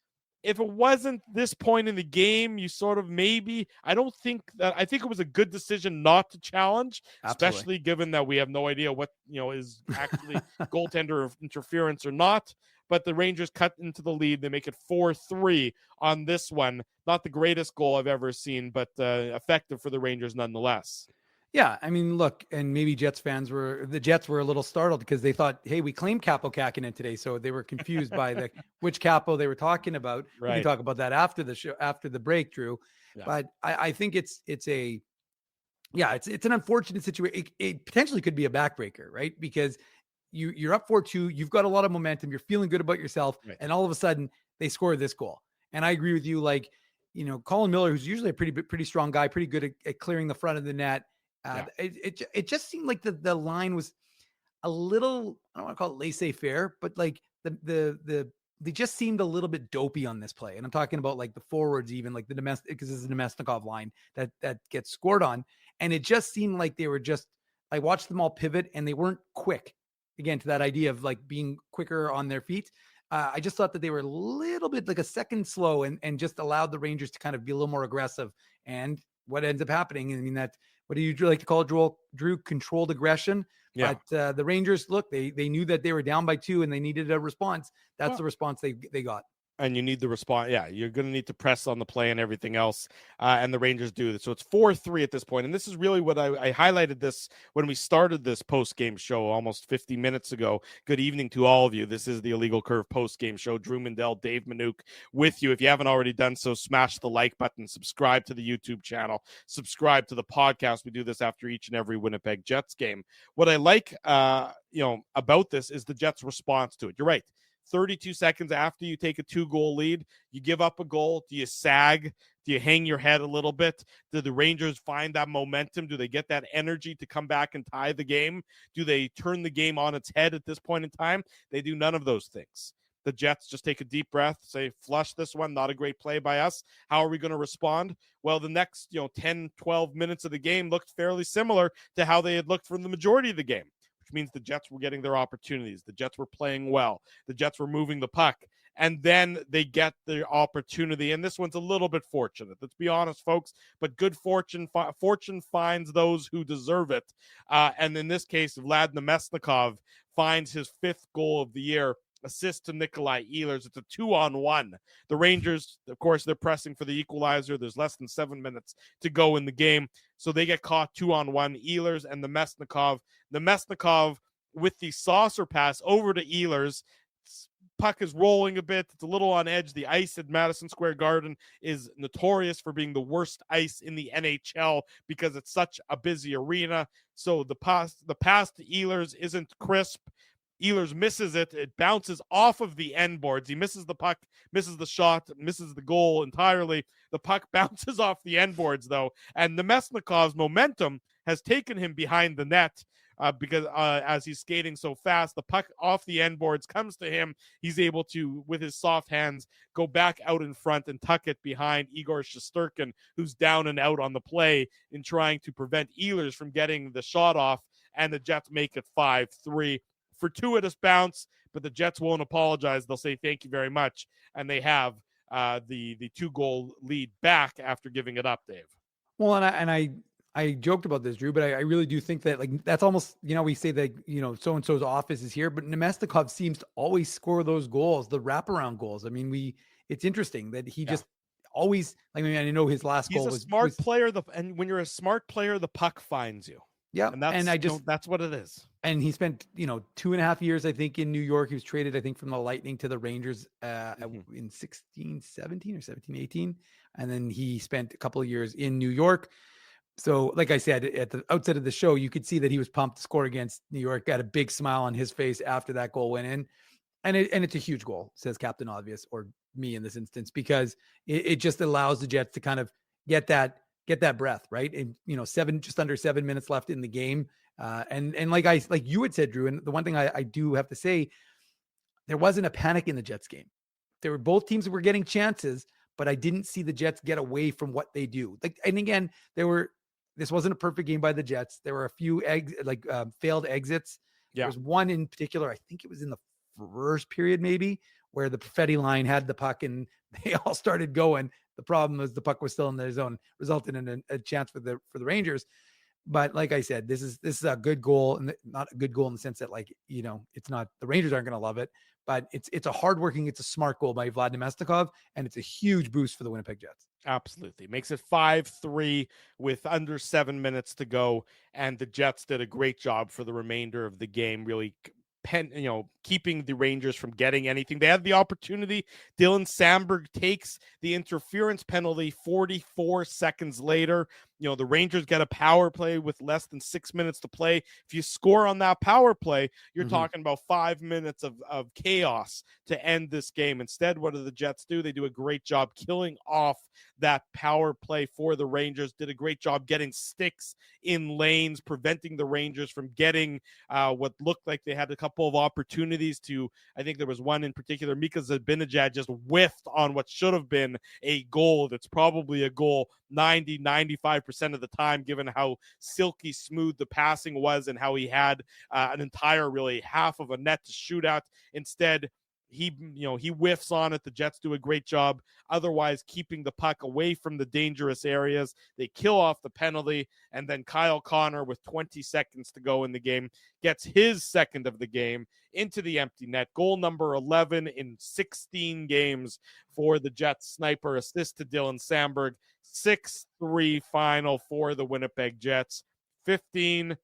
If it wasn't this point in the game, you sort of maybe, I think it was a good decision not to challenge, especially given that we have no idea what, is actually goaltender interference or not. But the Rangers cut into the lead. They make it 4-3 on this one. Not the greatest goal I've ever seen, but effective for the Rangers nonetheless. Yeah, I mean, look, and maybe the Jets were a little startled because they thought, hey, we claimed Capo Kakinen today, so they were confused by which Capo they were talking about. Right. We can talk about that after the show, after the break, Drew. Yeah. But I think it's an unfortunate situation. It potentially could be a backbreaker, right? Because you're up 4-2, you've got a lot of momentum, you're feeling good about yourself, right, and all of a sudden they score this goal. And I agree with you, Colin Miller, who's usually a pretty strong guy, pretty good at clearing the front of the net. It just seemed like the line was a little, I don't want to call it laissez-faire, but they just seemed a little bit dopey on this play. And I'm talking about the forwards, even the domestic, because this is a Nemesnikov line that gets scored on. And it just seemed like they were I watched them all pivot and they weren't quick, again, to that idea of being quicker on their feet. I just thought that they were a little bit a second slow and just allowed the Rangers to kind of be a little more aggressive. And what ends up happening, I mean, what do you like to call it, Drew, controlled aggression? Yeah. But the Rangers, look, they knew that they were down by 2 and they needed a response. That's the response they got. And you need the response. Yeah, you're going to need to press on the play and everything else. And the Rangers do this. So it's 4-3 at this point. And this is really what I highlighted this when we started this post-game show almost 50 minutes ago. Good evening to all of you. This is the Illegal Curve post-game show. Drew Mindell, Dave Manouk with you. If you haven't already done so, smash the like button, subscribe to the YouTube channel, subscribe to the podcast. We do this after each and every Winnipeg Jets game. What I like, about this is the Jets' response to it. You're right. 32 seconds after you take a 2-goal lead, you give up a goal. Do you sag? Do you hang your head a little bit? Do the Rangers find that momentum? Do they get that energy to come back and tie the game? Do they turn the game on its head at this point in time? They do none of those things. The Jets just take a deep breath, say, flush this one, not a great play by us. How are we going to respond? Well, the next 10, 12 minutes of the game looked fairly similar to how they had looked for the majority of the game, which means the Jets were getting their opportunities. The Jets were playing well. The Jets were moving the puck. And then they get the opportunity. And this one's a little bit fortunate. Let's be honest, folks. But good fortune finds those who deserve it. And in this case, Vlad Nemesnikov finds his 5th goal of the year assist to Nikolai Ehlers. It's a 2-on-1. The Rangers, of course, they're pressing for the equalizer. There's less than 7 minutes to go in the game. So they get caught 2-on-1. Ehlers and the Mesnikov. The Mesnikov with the saucer pass over to Ehlers. Puck is rolling a bit. It's a little on edge. The ice at Madison Square Garden is notorious for being the worst ice in the NHL because it's such a busy arena. So the pass to Ehlers isn't crisp. Ehlers misses it. It bounces off of the end boards. He misses the puck, misses the shot, misses the goal entirely. The puck bounces off the end boards, though, and the Mesnikov's momentum has taken him behind the net. Because as he's skating so fast, the puck off the end boards comes to him. He's able to, with his soft hands, go back out in front and tuck it behind Igor Shesterkin, who's down and out on the play in trying to prevent Ehlers from getting the shot off, and the Jets make it 5-3. Fortuitous bounce, but the Jets won't apologize. They'll say thank you very much, and they have the 2-goal lead back after giving it up, Dave. Well, I joked about this, Drew, but I really do think that, like, that's almost, we say that, so-and-so's office is here, but Nemestikov seems to always score those goals, the wraparound goals. I mean, it's interesting that he just always, I know his last goal was... He's a smart player, and when you're a smart player, the puck finds you. Yeah, and that's what it is. And he spent, 2.5 years, I think, in New York. He was traded, I think, from the Lightning to the Rangers in 16-17 or 17-18. And then he spent a couple of years in New York. So, like I said, at the outset of the show, you could see that he was pumped to score against New York, got a big smile on his face after that goal went in. And it's a huge goal, says Captain Obvious, or me in this instance, because it just allows the Jets to kind of get that breath, right? And, just under 7 minutes left in the game. And like you had said, Drew, and the one thing I do have to say, there wasn't a panic in the Jets game. There were both teams that were getting chances, but I didn't see the Jets get away from what they do. And again, this wasn't a perfect game by the Jets. There were a few failed exits. Yeah. There was one in particular, I think it was in the first period, maybe, where the Perfetti line had the puck and they all started going. The problem was the puck was still in their zone, resulting in a chance for the Rangers. But like I said, this is a good goal, and not a good goal in the sense that, it's not, the Rangers aren't going to love it, but it's a hardworking, it's a smart goal by Vlad Nemestikov, and it's a huge boost for the Winnipeg Jets. Absolutely. Makes it 5-3 with under 7 minutes to go. And the Jets did a great job for the remainder of the game, really keeping the Rangers from getting anything. They had the opportunity. Dylan Samberg takes the interference penalty 44 seconds later. The Rangers get a power play with less than 6 minutes to play. If you score on that power play, you're talking about 5 minutes of chaos to end this game. Instead, what do the Jets do? They do a great job killing off that power play for the Rangers. Did a great job getting sticks in lanes, preventing the Rangers from getting what looked like they had a couple of opportunities to. I think there was one in particular. Mika Zibanejad just whiffed on what should have been a goal. That's probably a goal 90-95% of the time, given how silky smooth the passing was and how he had an entire really half of a net to shoot at. Instead, he whiffs on it. The Jets do a great job otherwise keeping the puck away from the dangerous areas. They kill off the penalty, and then Kyle Connor, with 20 seconds to go in the game, gets his second of the game into the empty net. Goal number 11 in 16 games for the Jets. Sniper assist to Dylan Samberg. 6-3 final for the Winnipeg Jets. 15-1.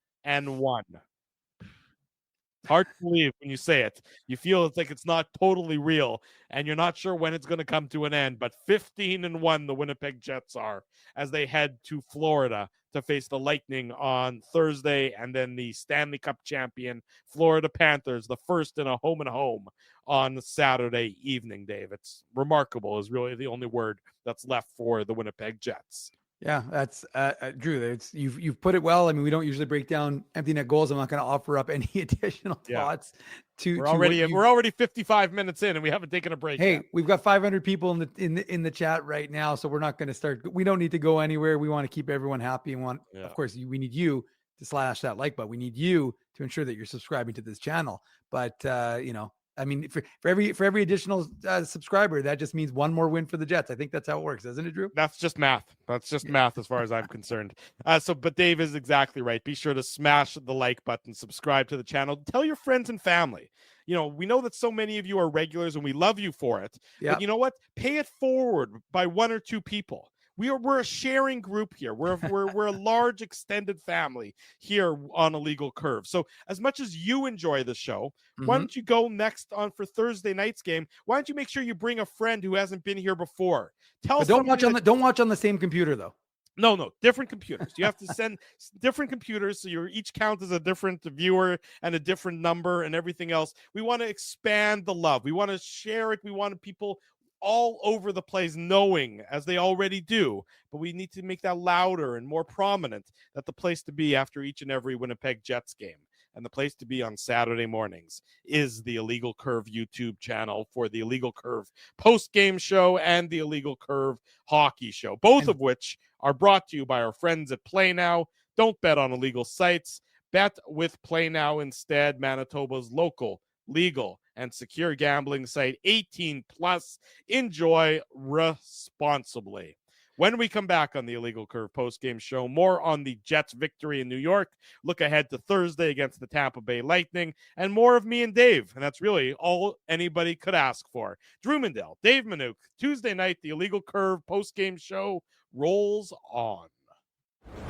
Hard to believe when you say it. You feel it's like it's not totally real, and you're not sure when it's going to come to an end. But 15-1, the Winnipeg Jets are, as they head to Florida to face the Lightning on Thursday, and then the Stanley Cup champion Florida Panthers, the first in a home-and-home on Saturday evening, Dave. It's remarkable is really the only word that's left for the Winnipeg Jets. Yeah, that's Drew. You've put it well. I mean, we don't usually break down empty net goals. I'm not going to offer up any additional thoughts. We're already 55 minutes in, and we haven't taken a break. Hey, yet. We've got 500 people in the chat right now, so we're not going to start. We don't need to go anywhere. We want to keep everyone happy, and of course, we need you to slash that like button. We need you to ensure that you're subscribing to this channel. But I mean, for every additional subscriber, that just means one more win for the Jets. I think that's how it works, doesn't it, Drew? That's just math. That's just math as far as I'm concerned. But Dave is exactly right. Be sure to smash the like button, subscribe to the channel, tell your friends and family. You know, we know that so many of you are regulars and we love you for it. Yep. But you know what? Pay it forward by one or two people. We're a sharing group here. We're a large extended family here on Illegal Curve. So as much as you enjoy the show, why don't you go next on for Thursday night's game? Why don't you make sure you bring a friend who hasn't been here before? Don't watch on the same computer though. No, different computers. You have to send different computers, so each count is a different viewer and a different number and everything else. We want to expand the love. We want to share it. We want people all over the place knowing, as they already do, but we need to make that louder and more prominent, that the place to be after each and every Winnipeg Jets game and the place to be on Saturday mornings is the Illegal Curve YouTube channel for the Illegal Curve post-game show and the Illegal Curve hockey show, both of which are brought to you by our friends at Play Now. Don't bet on illegal sites. Bet with Play Now instead, Manitoba's local, legal, and secure gambling site. 18 plus. Enjoy responsibly. When we come back on the Illegal Curve post-game show, more on the Jets' victory in New York, look ahead to Thursday against the Tampa Bay Lightning, and more of me and Dave. And that's really all anybody could ask for. Drew Mandel, Dave Manouk, Tuesday night, the Illegal Curve post-game show rolls on.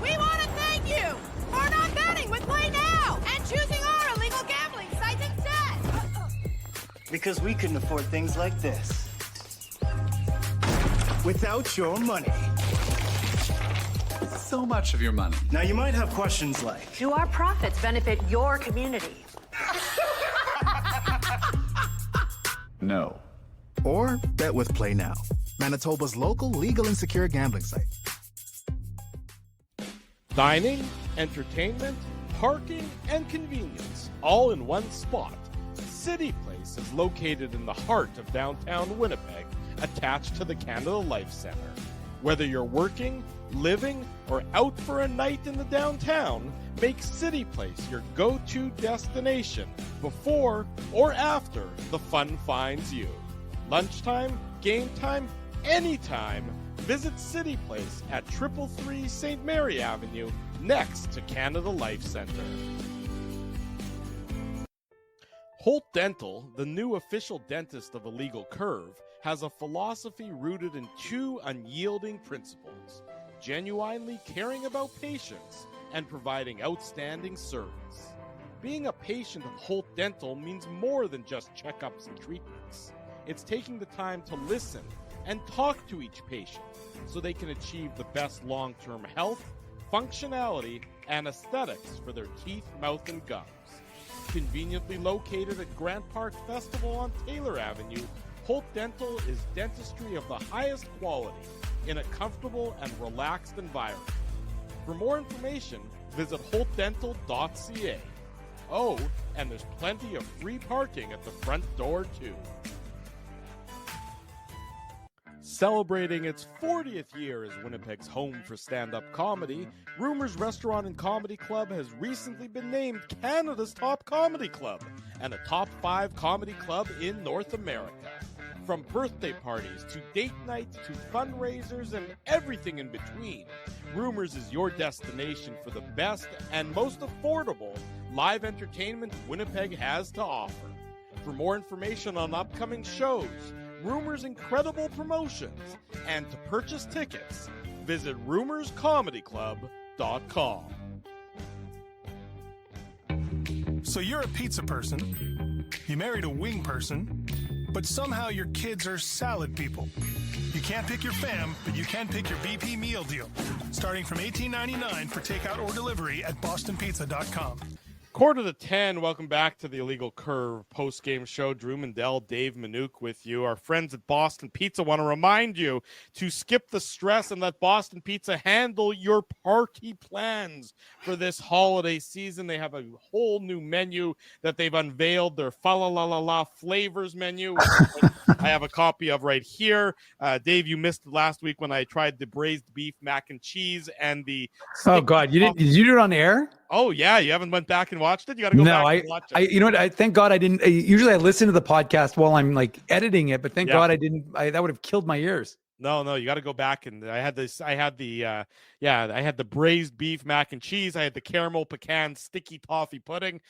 We want to thank you for not betting with Play Now and choosing our illegal gambling site instead. Because we couldn't afford things like this without your money. So much of your money. Now you might have questions like, do our profits benefit your community? No. Or bet with Play Now, Manitoba's local, legal, and secure gambling site. Dining, entertainment, parking, and convenience, all in one spot. City Place is located in the heart of downtown Winnipeg, attached to the Canada Life Center. Whether you're working, living, or out for a night in the downtown, make City Place your go-to destination before or after the fun finds you. Lunchtime, game time, anytime, visit City Place at 333 St. Mary Avenue, next to Canada Life Center. Holt Dental, the new official dentist of Illegal Curve, has a philosophy rooted in two unyielding principles: genuinely caring about patients and providing outstanding service. Being a patient of Holt Dental means more than just checkups and treatments. It's taking the time to listen and talk to each patient so they can achieve the best long-term health, functionality, and aesthetics for their teeth, mouth, and gums. Conveniently located at Grant Park Festival on Taylor Avenue, Holt Dental is dentistry of the highest quality in a comfortable and relaxed environment. For more information, visit holtdental.ca. Oh, and there's plenty of free parking at the front door, too. Celebrating its 40th year as Winnipeg's home for stand-up comedy, Rumors Restaurant and Comedy Club has recently been named Canada's top comedy club and a top 5 comedy club in North America. From birthday parties to date nights to fundraisers and everything in between, Rumors is your destination for the best and most affordable live entertainment Winnipeg has to offer. For more information on upcoming shows, Rumors' incredible promotions, and to purchase tickets, visit rumorscomedyclub.com. So you're a pizza person, you married a wing person, but somehow your kids are salad people. You can't pick your fam, but you can pick your BP meal deal, starting from $18.99 for takeout or delivery at bostonpizza.com. 9:45, welcome back to the Illegal Curve post-game show. Drew Mandel, Dave Manouk with you. Our friends at Boston Pizza want to remind you to skip the stress and let Boston Pizza handle your party plans for this holiday season. They have a whole new menu that they've unveiled, their fa-la-la-la-la flavors menu, which I have a copy of right here. Dave, you missed last week when I tried the braised beef mac and cheese and the... Oh, God. Did you do it on air? Oh yeah, you haven't went back and watched it. You got to go No, back and watch it. you know what? I thank God I didn't. Usually I listen to the podcast while I'm like editing it, but thank God I didn't. That would have killed my ears. No, you got to go back. And I had the braised beef mac and cheese. I had the caramel pecan sticky toffee pudding.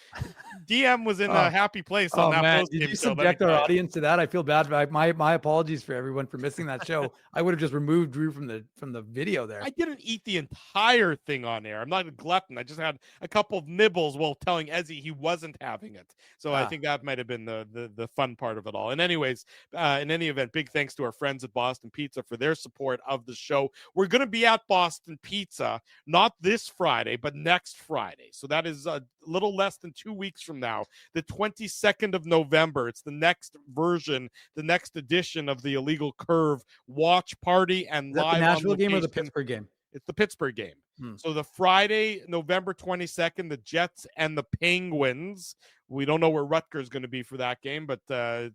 DM was in a happy place on that post game. Did you subject our audience to that? I feel bad. My apologies for everyone for missing that show. I would have just removed Drew from the video there. I didn't eat the entire thing on air. I'm not a glutton. I just had a couple of nibbles while telling Ezzy he wasn't having it. So I think that might have been the fun part of it all. And anyways, in any event, big thanks to our friends at Boston Pizza for their support of the show. We're going to be at Boston Pizza, not this Friday, but next Friday. So that is a little less than 2 weeks from now, the 22nd of November. It's the next version, the next edition of the Illegal Curve watch party and live. The Nashville on game or the Pittsburgh game? It's the Pittsburgh game. So the Friday, November 22nd, the Jets and the Penguins. We don't know where Rutgers is going to be for that game, but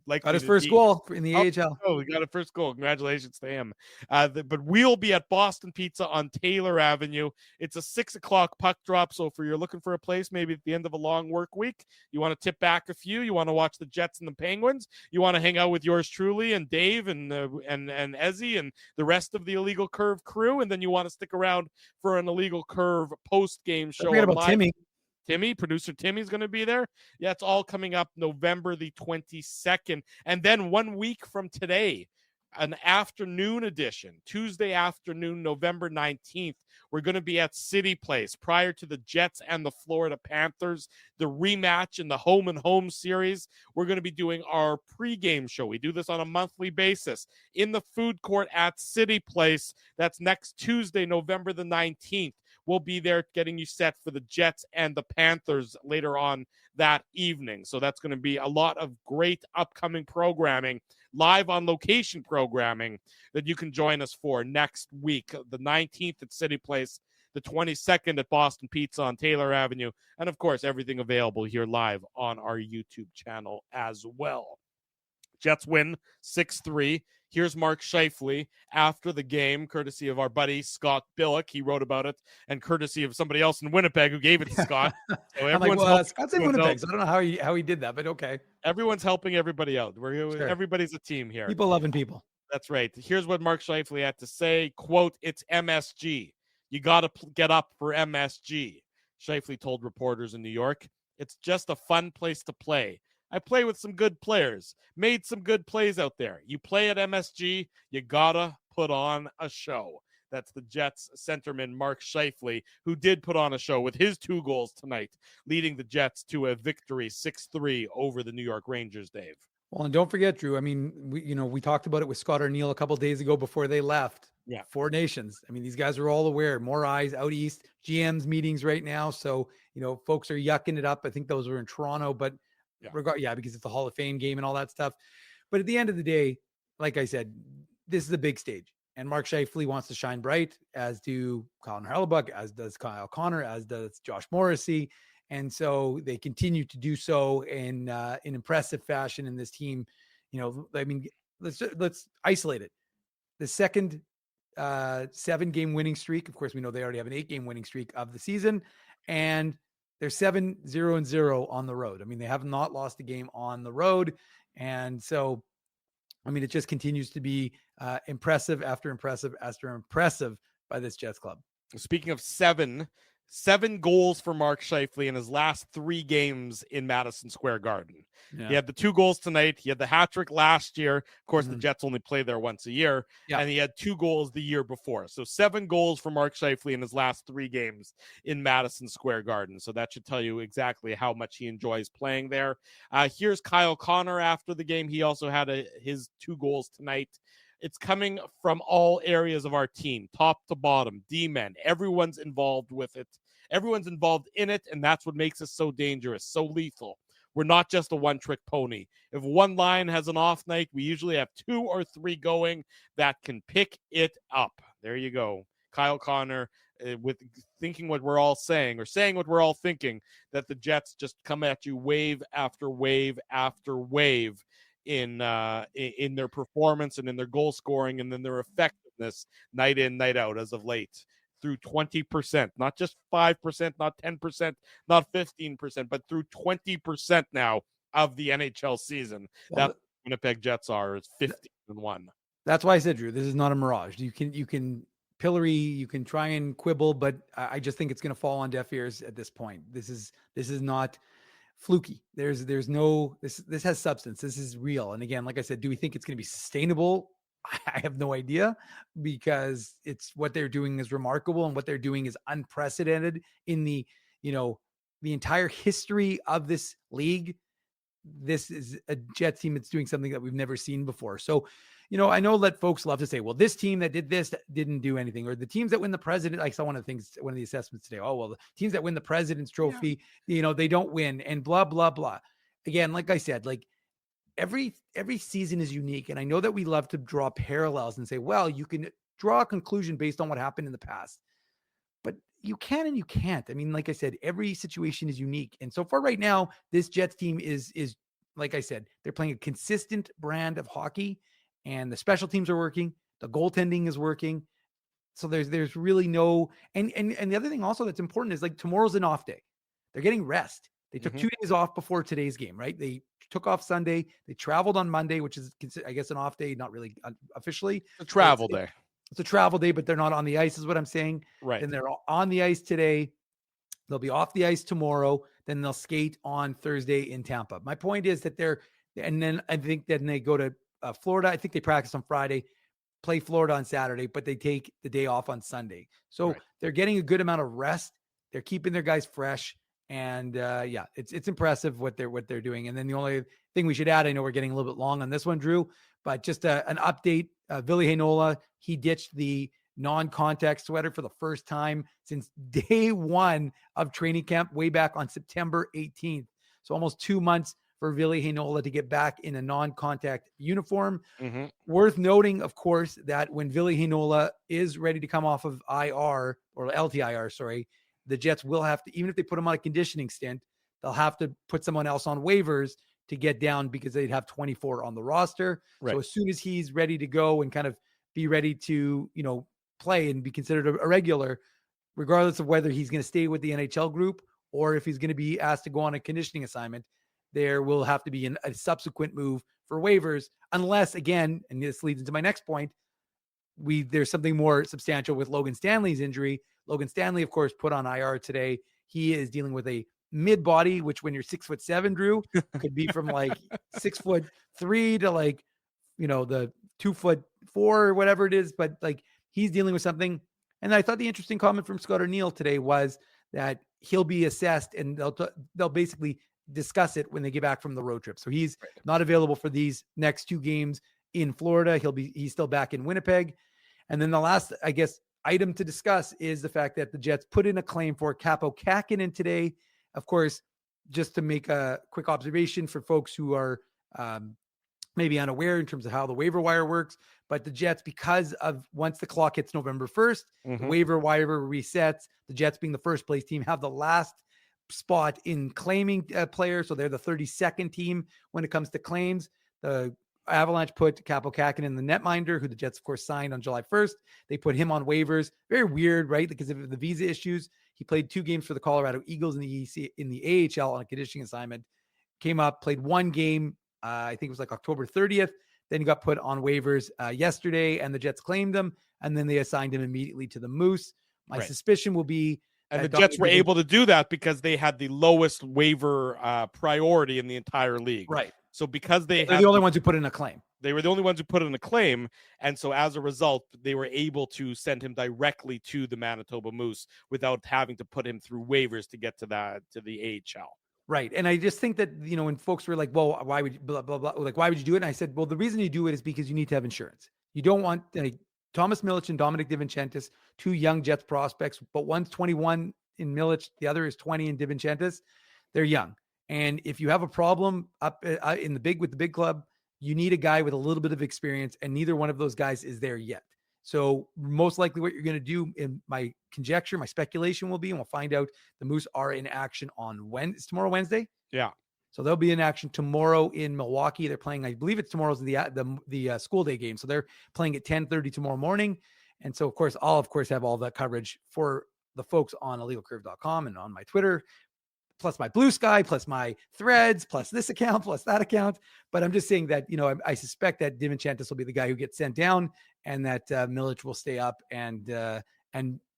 like got his first goal in the AHL. Oh, we got a first goal. Congratulations to him. But we'll be at Boston Pizza on Taylor Avenue. It's a 6:00 puck drop. So if you're looking for a place, maybe at the end of a long work week, you want to tip back a few, you want to watch the Jets and the Penguins, you want to hang out with yours truly and Dave and Ezzy and the rest of the Illegal Curve crew, and then you want to stick around for an Illegal Curve post-game show. Forget about Timmy, producer Timmy's going to be there. Yeah, it's all coming up November the 22nd. And then 1 week from today, an afternoon edition, Tuesday afternoon, November 19th, we're going to be at City Place prior to the Jets and the Florida Panthers, the rematch in the home and home series. We're going to be doing our pregame show. We do this on a monthly basis in the food court at City Place. That's next Tuesday, November the 19th. We'll be there getting you set for the Jets and the Panthers later on that evening. So that's going to be a lot of great upcoming programming, live on location programming that you can join us for next week. The 19th at City Place, the 22nd at Boston Pizza on Taylor Avenue, and of course, everything available here live on our YouTube channel as well. Jets win 6-3. Here's Mark Scheifele after the game, courtesy of our buddy Scott Billick. He wrote about it, and courtesy of somebody else in Winnipeg who gave it to Scott. So Scott's in Winnipeg, so I don't know how he did that, but okay. Everyone's helping everybody out. Everybody's a team here. People loving people. That's right. Here's what Mark Scheifele had to say. Quote, "It's MSG. You got to get up for MSG." Scheifele told reporters in New York, "It's just a fun place to play. I play with some good players, made some good plays out there. You play at MSG, you gotta put on a show." That's the Jets centerman, Mark Scheifele, who did put on a show with his 2 goals tonight, leading the Jets to a victory 6-3 over the New York Rangers, Dave. Well, and don't forget, Drew, I mean, we talked about it with Scott O'Neill a couple of days ago before they left. Yeah. 4 Nations. I mean, these guys are all aware. More eyes out east. GM's meetings right now. So, folks are yucking it up. I think those were in Toronto, but because it's the Hall of Fame game and all that stuff. But at the end of the day, like I said, this is a big stage. And Mark Scheifele wants to shine bright, as do Colin Hurlbut, as does Kyle Connor, as does Josh Morrissey. And so they continue to do so in impressive fashion in this team. I mean, let's isolate it. The second 7-game winning streak. Of course, we know they already have an 8-game winning streak of the season. And they're 7-0-0 on the road. I mean, they have not lost a game on the road. And so, I mean, it just continues to be impressive after impressive after impressive by this Jets club. Speaking of 7 goals for Mark Scheifele in his last 3 games in Madison Square Garden. Yeah. He had the 2 goals tonight. He had the hat trick last year. Of course, the Jets only play there once a year. Yeah. And he had 2 goals the year before. So 7 goals for Mark Scheifele in his last 3 games in Madison Square Garden. So that should tell you exactly how much he enjoys playing there. Here's Kyle Connor after the game. He also had his 2 goals tonight. It's coming from all areas of our team, top to bottom, D-men. Everyone's involved with it. Everyone's involved in it, and that's what makes us so dangerous, so lethal. We're not just a one-trick pony. If one line has an off night, we usually have 2 or 3 going that can pick it up. There you go. Kyle Connor with thinking what we're all saying, or saying what we're all thinking, that the Jets just come at you wave after wave after wave in their performance and in their goal scoring and in their effectiveness night in, night out as of late. through 20%, not just 5%, not 10%, not 15%, but through 20% now of the NHL season. That Winnipeg Jets are is 15-1. That's why I said, Drew, this is not a mirage. You can pillory, you can try and quibble, but I just think it's going to fall on deaf ears at this point. This is not fluky. There's no, this has substance. This is real. And again, like I said, do we think it's going to be sustainable? I have no idea, because it's what they're doing is remarkable, and what they're doing is unprecedented in the entire history of this league. This is a Jets team that's doing something that we've never seen before. So, I know that folks love to say, well, this team that did this didn't do anything, or the teams that win the president. I saw one of the assessments today. Oh, well, the teams that win the President's Trophy, they don't win, and blah, blah, blah. Again, like I said, like every season is unique. And I know that we love to draw parallels and say, well, you can draw a conclusion based on what happened in the past, but you can and you can't. I mean, like I said, every situation is unique. And so far right now, this Jets team is like I said, they're playing a consistent brand of hockey, and the special teams are working. The goaltending is working. So there's really no, and the other thing also that's important is, like, tomorrow's an off day. They're getting rest. They took 2 days off before today's game, right? They took off Sunday. They traveled on Monday, which is, I guess, an off day, not really officially. A travel day. It's a travel day, but they're not on the ice is what I'm saying. Right. And they're on the ice today. They'll be off the ice tomorrow. Then they'll skate on Thursday in Tampa. My point is that and then I think then they go to Florida. I think they practice on Friday, play Florida on Saturday, but they take the day off on Sunday. So they're getting a good amount of rest. They're keeping their guys fresh. And it's impressive what they're doing. And then the only thing we should add, I know we're getting a little bit long on this one, Drew, but just an update. Ville Heinola, he ditched the non-contact sweater for the first time since day one of training camp, way back on September 18th. So almost 2 months for Ville Heinola to get back in a non-contact uniform. Mm-hmm. Worth noting, of course, that when Ville Heinola is ready to come off of IR, or LTIR, sorry, the Jets will have to, even if they put him on a conditioning stint, they'll have to put someone else on waivers to get down, because they'd have 24 on the roster. Right. So as soon as he's ready to go and kind of be ready to, play and be considered a regular, regardless of whether he's going to stay with the NHL group or if he's going to be asked to go on a conditioning assignment, there will have to be a subsequent move for waivers, unless, again, and this leads into my next point, there's something more substantial with Logan Stanley's injury. Logan Stanley, of course, put on IR today. He is dealing with a mid-body, which when you're 6'7", Drew, could be from like 6'3" to like, the 2'4" or whatever it is. But like, he's dealing with something. And I thought the interesting comment from Scott O'Neill today was that he'll be assessed, and they'll basically discuss it when they get back from the road trip. So he's not available for these next 2 games in Florida. He's still back in Winnipeg. And then the last, I guess, item to discuss is the fact that the Jets put in a claim for Kaapo Kähkönen today. Of course, just to make a quick observation for folks who are maybe unaware in terms of how the waiver wire works, but the Jets, because of once the clock hits November 1st, the waiver wire resets. The Jets, being the first place team, have the last spot in claiming a player. So they're the 32nd team when it comes to claims. The Avalanche put Kaapo Kähkönen in the netminder, who the Jets, of course, signed on July 1st. They put him on waivers. Very weird, right? Because of the visa issues. He played 2 games for the Colorado Eagles in the AHL on a conditioning assignment. Came up, played 1 game. I think it was like October 30th. Then he got put on waivers yesterday, and the Jets claimed him, and then they assigned him immediately to the Moose. My suspicion will be, and the Jets were able to do that because they had the lowest waiver priority in the entire league. Right. So because they're the only ones who put in a claim. They were the only ones who put in a claim. And so as a result, they were able to send him directly to the Manitoba Moose without having to put him through waivers to get to the AHL. Right. And I just think that, when folks were like, well, why would you blah, blah, blah, like, why would you do it? And I said, well, the reason you do it is because you need to have insurance. You don't want Thomas Milic and Dominic DiVincentis, 2 young Jets prospects, but one's 21 in Milic, the other is 20 in DiVincentis. They're young. And if you have a problem up with the big club, you need a guy with a little bit of experience, and neither one of those guys is there yet. So most likely what you're going to do, in my conjecture, my speculation will be, and we'll find out, the Moose are in action on tomorrow, Wednesday. Yeah. So they'll be in action tomorrow in Milwaukee. They're playing, I believe it's tomorrow's the school day game. So they're playing at 10:30 tomorrow morning. And so, of course, I'll have all that coverage for the folks on illegalcurve.com and on my Twitter, plus my Blue Sky, plus my Threads, plus this account, plus that account. But I'm just saying that, I suspect that DiVincentis will be the guy who gets sent down, and that Milic will stay up, and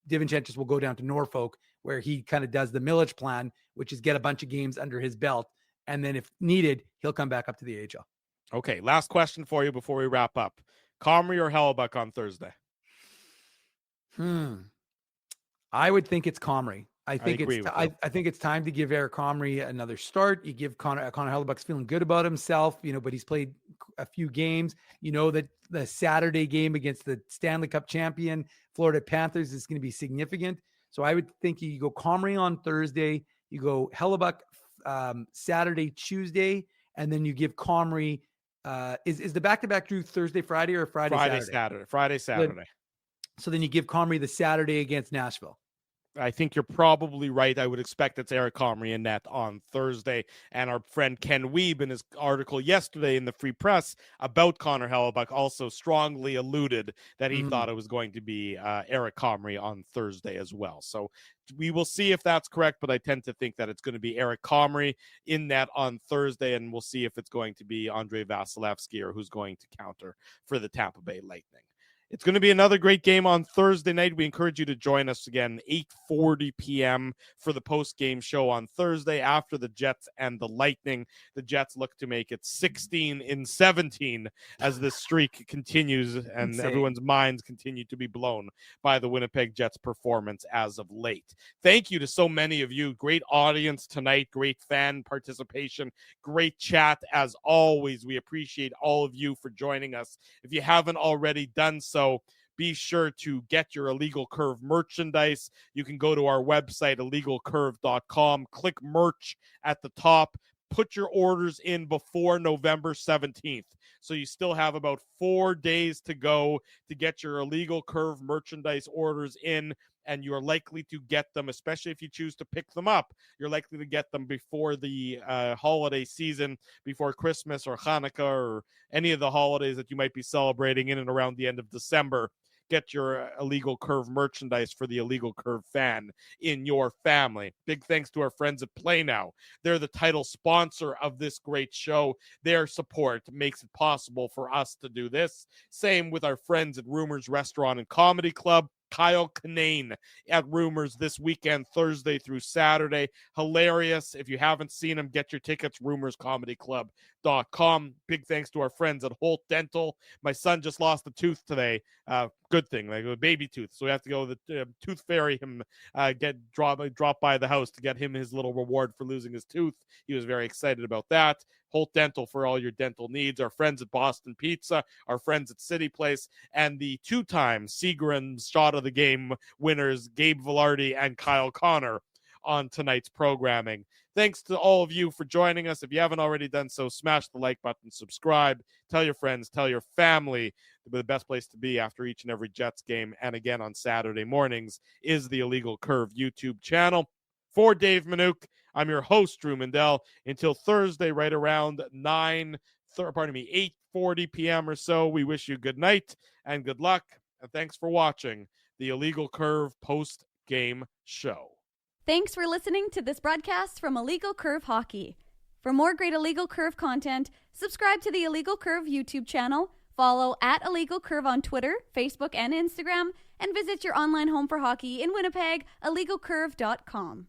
DiVincentis will go down to Norfolk, where he kind of does the Milic plan, which is get a bunch of games under his belt. And then if needed, he'll come back up to the AHL. Okay, last question for you before we wrap up. Comrie or Hellebuck on Thursday? I would think it's Comrie. I think it's time to give Eric Comrie another start. You give Connor Hellebuck's feeling good about himself, but he's played a few games. That the Saturday game against the Stanley Cup champion Florida Panthers is going to be significant. So I would think you go Comrie on Thursday, you go Hellebuck Saturday, Tuesday, and then you give Comrie. Is the back-to-back Drew Thursday, Friday, or Friday, Saturday? Friday, Saturday. So then you give Comrie the Saturday against Nashville. I think you're probably right. I would expect it's Eric Comrie in net on Thursday. And our friend Ken Wiebe, in his article yesterday in the Free Press about Connor Hellebuck, also strongly alluded that he thought it was going to be Eric Comrie on Thursday as well. So we will see if that's correct, but I tend to think that it's going to be Eric Comrie in net on Thursday, and we'll see if it's going to be Andrei Vasilevsky or who's going to counter for the Tampa Bay Lightning. It's going to be another great game on Thursday night. We encourage you to join us again, 8:40 p.m. for the post-game show on Thursday after the Jets and the Lightning. The Jets look to make it 16-17 as this streak continues, and everyone's minds continue to be blown by the Winnipeg Jets' performance as of late. Thank you to so many of you. Great audience tonight, great fan participation, great chat as always. We appreciate all of you for joining us. If you haven't already done so, be sure to get your Illegal Curve merchandise. You can go to our website, illegalcurve.com, click merch at the top, put your orders in before November 17th. So you still have about 4 days to go to get your Illegal Curve merchandise orders in, and you're likely to get them, especially if you choose to pick them up, you're likely to get them before the holiday season, before Christmas or Hanukkah or any of the holidays that you might be celebrating in and around the end of December. Get your Illegal Curve merchandise for the Illegal Curve fan in your family. Big thanks to our friends at Play Now. They're the title sponsor of this great show. Their support makes it possible for us to do this. Same with our friends at Rumors Restaurant and Comedy Club. Kyle Kinane at Rumors this weekend, Thursday through Saturday. Hilarious. If you haven't seen him, get your tickets, rumorscomedyclub.com. Big thanks to our friends at Holt Dental. My son just lost a tooth today. Good thing, like a baby tooth. So we have to go to the tooth fairy him, drop by the house to get him his little reward for losing his tooth. He was very excited about that. Holt Dental for all your dental needs. Our friends at Boston Pizza, our friends at City Place, and the two-time Seagram's Shot of the Game winners, Gabe Velarde and Kyle Connor, on tonight's programming. Thanks to all of you for joining us. If you haven't already done so, smash the like button, subscribe, tell your friends, tell your family. The best place to be after each and every Jets game, and again on Saturday mornings, is the Illegal Curve YouTube channel. For Dave Manook, I'm your host, Drew Mandel. Until Thursday, right around 8:40 p.m. or so, we wish you good night and good luck. And thanks for watching the Illegal Curve post-game show. Thanks for listening to this broadcast from Illegal Curve Hockey. For more great Illegal Curve content, subscribe to the Illegal Curve YouTube channel, follow at Illegal Curve on Twitter, Facebook, and Instagram, and visit your online home for hockey in Winnipeg, illegalcurve.com.